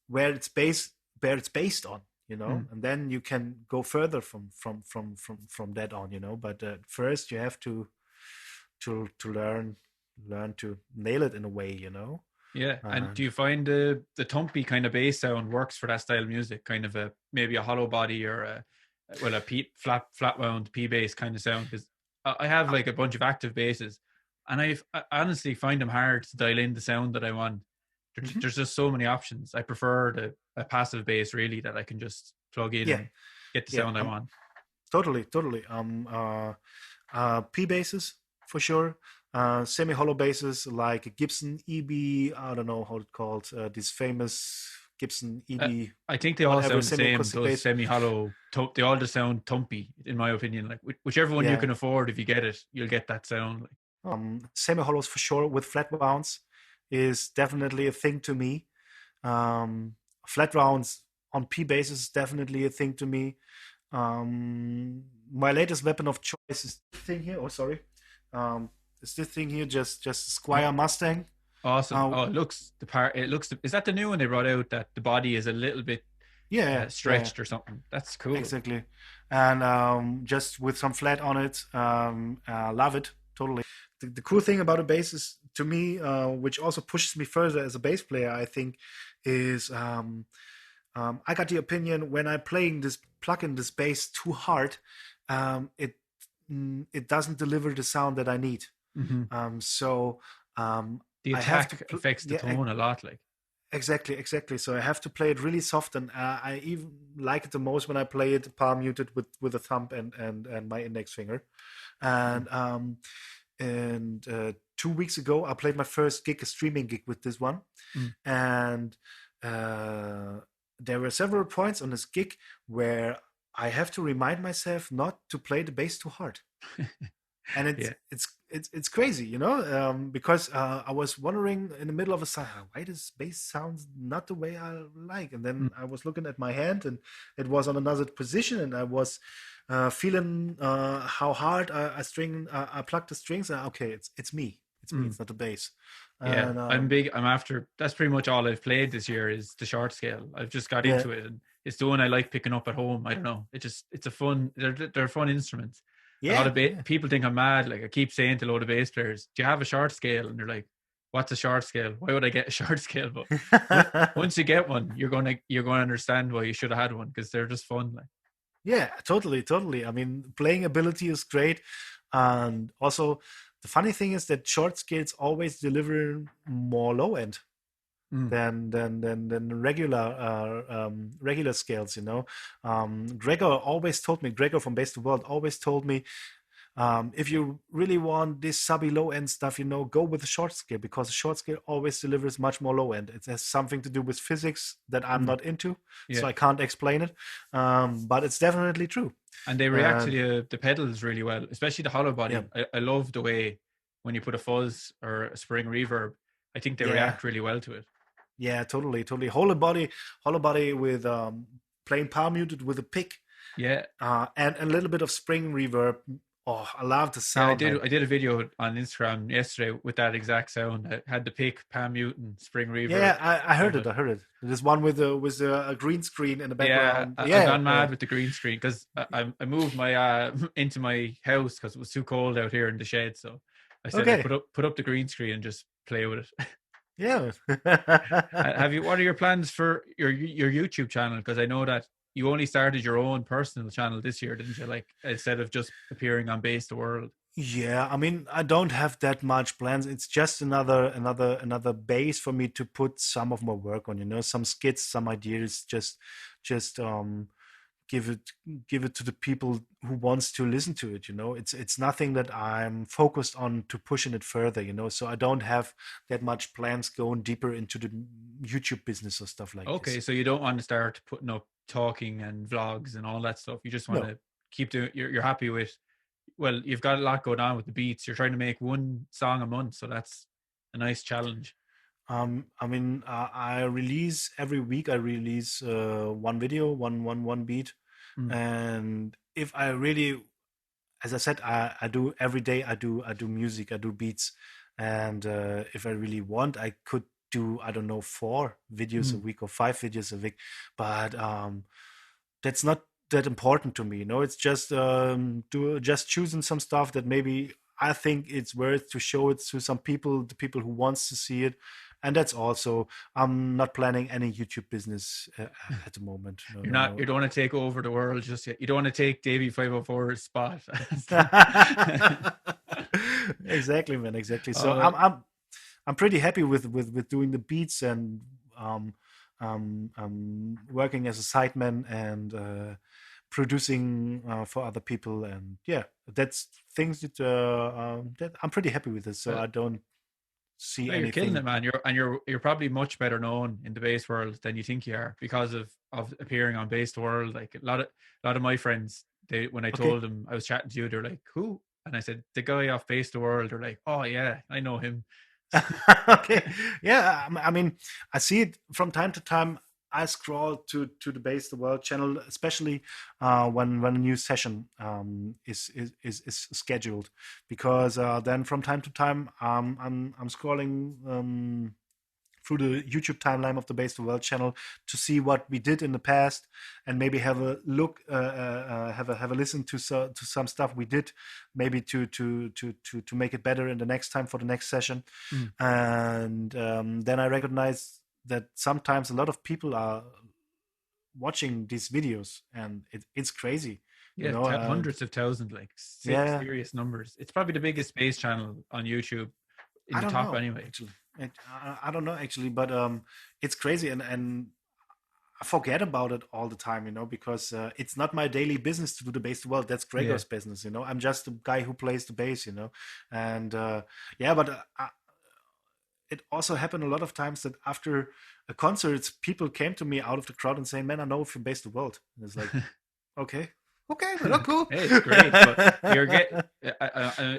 where it's based on, you know, Mm. and then you can go further from that on, you know. But first you have to learn to nail it in a way, you know. Yeah. And do And you find the thumpy kind of bass sound works for that style of music? Kind of maybe a hollow body or a flat wound P bass kind of sound? Because I have like a bunch of active basses, and I honestly find them hard to dial in the sound that I want. Mhm. There's just so many options. I prefer a passive bass really that I can just plug in Yeah, and get the yeah, sound I want. totally. P basses for sure. Semi hollow basses like Gibson EB. I don't know how it's called. This famous Gibson EB, I think they all whatever, sound the semi same. acoustic Those bass. semi-hollow, they all just sound thumpy, in my opinion. Like whichever one you Yeah, can afford, if you get it, you'll get that sound. Like, semi hollows for sure with flat rounds is definitely a thing to me. Um, Flat rounds on P basses is definitely a thing to me. My latest weapon of choice is this thing here. Oh, sorry. Is this thing here just oh, Squire Mustang? awesome! Uh, Oh, it looks the part. It looks. Is that the new one they brought out? That the body is a little bit yeah, stretched or something. That's cool. exactly. And just with some flat on it, love it totally. The cool thing about a bass is, to me, which also pushes me further as a bass player, I think, is I got the opinion when I'm playing this plug in this bass too hard, it doesn't deliver the sound that I need. Hmm. So The I have to, attack affects the yeah, tone a lot. Like, exactly. So I have to play it really soft, and I even like it the most when I play it palm muted with a thumb and my index finger. mm. And 2 weeks ago, I played my first gig, a streaming gig with this one, Mm. and there were several points on this gig where I have to remind myself not to play the bass too hard, and Yeah. it's crazy, you know, because I was wondering in the middle of a song, why this bass sounds not the way I like, and then Mm. I was looking at my hand, and it was on another position, and I was feeling how hard I plucked the strings, and okay, it's me, Mm. it's not the bass, Yeah, and I'm big. I'm after. That's pretty much all I've played this year is the short scale. I've just got yeah, into it, and it's the one I like picking up at home. I don't know. It's a fun. They're fun instruments. A lot yeah, of yeah. people think I'm mad. Like I keep saying to a load of bass players, "Do you have a short scale?" And they're like, "What's a short scale? Why would I get a short scale?" But once you get one, you're gonna understand why you should have had one because they're just fun. Like, Yeah, totally. I mean, playing ability is great, and also the funny thing is that short scales always deliver more low end mm, than regular scales. You know, Gregor from Base to World always told me, if you really want this subby low end stuff, you know, go with the short scale, because the short scale always delivers much more low end. It has something to do with physics that I'm mm, not into, yeah. so I can't explain it. But it's definitely true. And they react to And the pedals really well, especially the hollow yeah, body. I love the way when you put a fuzz or a spring reverb, I think they yeah, react really well to it. yeah, totally. Hollow body with plain palm muted with a pick, Yeah, and a little bit of spring reverb. Oh, I love the yeah. I sound, did. man. I did a video on Instagram yesterday with that exact sound. I had the pick, Palm Mutant, spring reverb. Yeah, I heard Love it. it. I heard it. There's one with a green screen in the Yeah, background. I've Yeah, gone yeah. mad with the green screen because I moved my into my house because it was too cold out here in the shed. So I said I Okay. put up the green screen and just play with it. Yeah. Have you? What are your plans for your YouTube channel? Because I know that you only started your own personal channel this year, didn't you? Like instead of just appearing on Base the World. Yeah, I mean, I don't have that much plans. It's just another base for me to put some of my work on, some skits, some ideas, just give it to the people who wants to listen to it. It's nothing that I'm focused on to pushing it further. So I don't have that much plans going deeper into the YouTube business or stuff like this. Okay, so you don't want to start putting up talking and vlogs and all that stuff. You just want to keep doing. You're happy with. Well, you've got a lot going on with the beats. You're trying to make one song a month, so that's a nice challenge. I mean, I release every week. I release one video, one beat, and if I really, as I said, I do every day. I do music. I do beats, and if I really want, I could do 4 videos a week or 5 videos a week, but that's not that important to me. It's just just choosing some stuff that maybe I think it's worth to show it to some people, the people who wants to see it. And that's also, I'm not planning any YouTube business at the moment. You don't want to take over the world just yet. You don't want to take Davey 504's spot. Exactly, man. Exactly. So I'm pretty happy with doing the beats and working as a sideman and producing for other people, and that's things that I'm pretty happy with it. So I don't see anything. You're killing it, man. You're probably much better known in the bass world than you think you are because of appearing on Bass the World. Like a lot of my friends, when I told them I was chatting to you, they're like, "Who?" And I said, "The guy off Bass the World." They're like, "Oh yeah, I know him." Okay, yeah. I mean, I see it from time to time. I scroll to the Bass the World channel, especially when a new session is scheduled, because then from time to time I'm scrolling through the YouTube timeline of the Bass the World channel to see what we did in the past, and maybe have a look, have a listen to some stuff we did, maybe to make it better in the next time for the next session, and then I recognize that sometimes a lot of people are watching these videos, and it's crazy. Yeah, hundreds of thousands, like serious numbers. It's probably the biggest bass channel on YouTube in the top anyway. Actually, I don't know actually, but it's crazy, and I forget about it all the time, because it's not my daily business to do the Bass the World. That's Gregor's business, I'm just the guy who plays the bass, and but. It also happened a lot of times that after a concert, people came to me out of the crowd and saying, "Man, I know if you Bass the World." And it's like, okay, well, cool. Hey, it's great, but you're getting.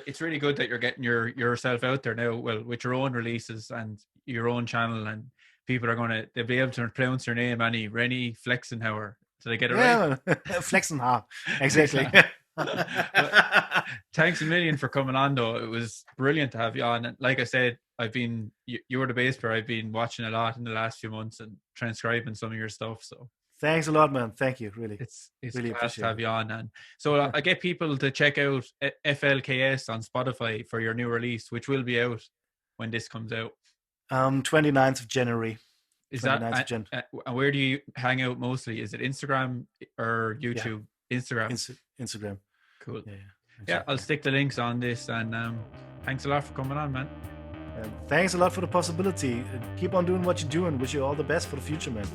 It's really good that you're getting yourself out there now. Well, with your own releases and your own channel, and people are they'll be able to pronounce your name, René Flächsenhaar. Did I get it right? Flächsenhaar, exactly. Thanks a million for coming on, though. It was brilliant to have you on. And like I said, you were the bass player I've been watching a lot in the last few months and transcribing some of your stuff. So thanks a lot, man. Thank you. Really, it's really class to have you on. And so I get people to check out FLKS on Spotify for your new release, which will be out when this comes out. 29th of January. Is that and where do you hang out mostly? Is it Instagram or YouTube? Yeah. Instagram. Cool. Yeah. Yeah, I'll stick the links on this, and thanks a lot for coming on, man. Thanks a lot for the possibility. Keep on doing what you're doing. Wish you all the best for the future, man.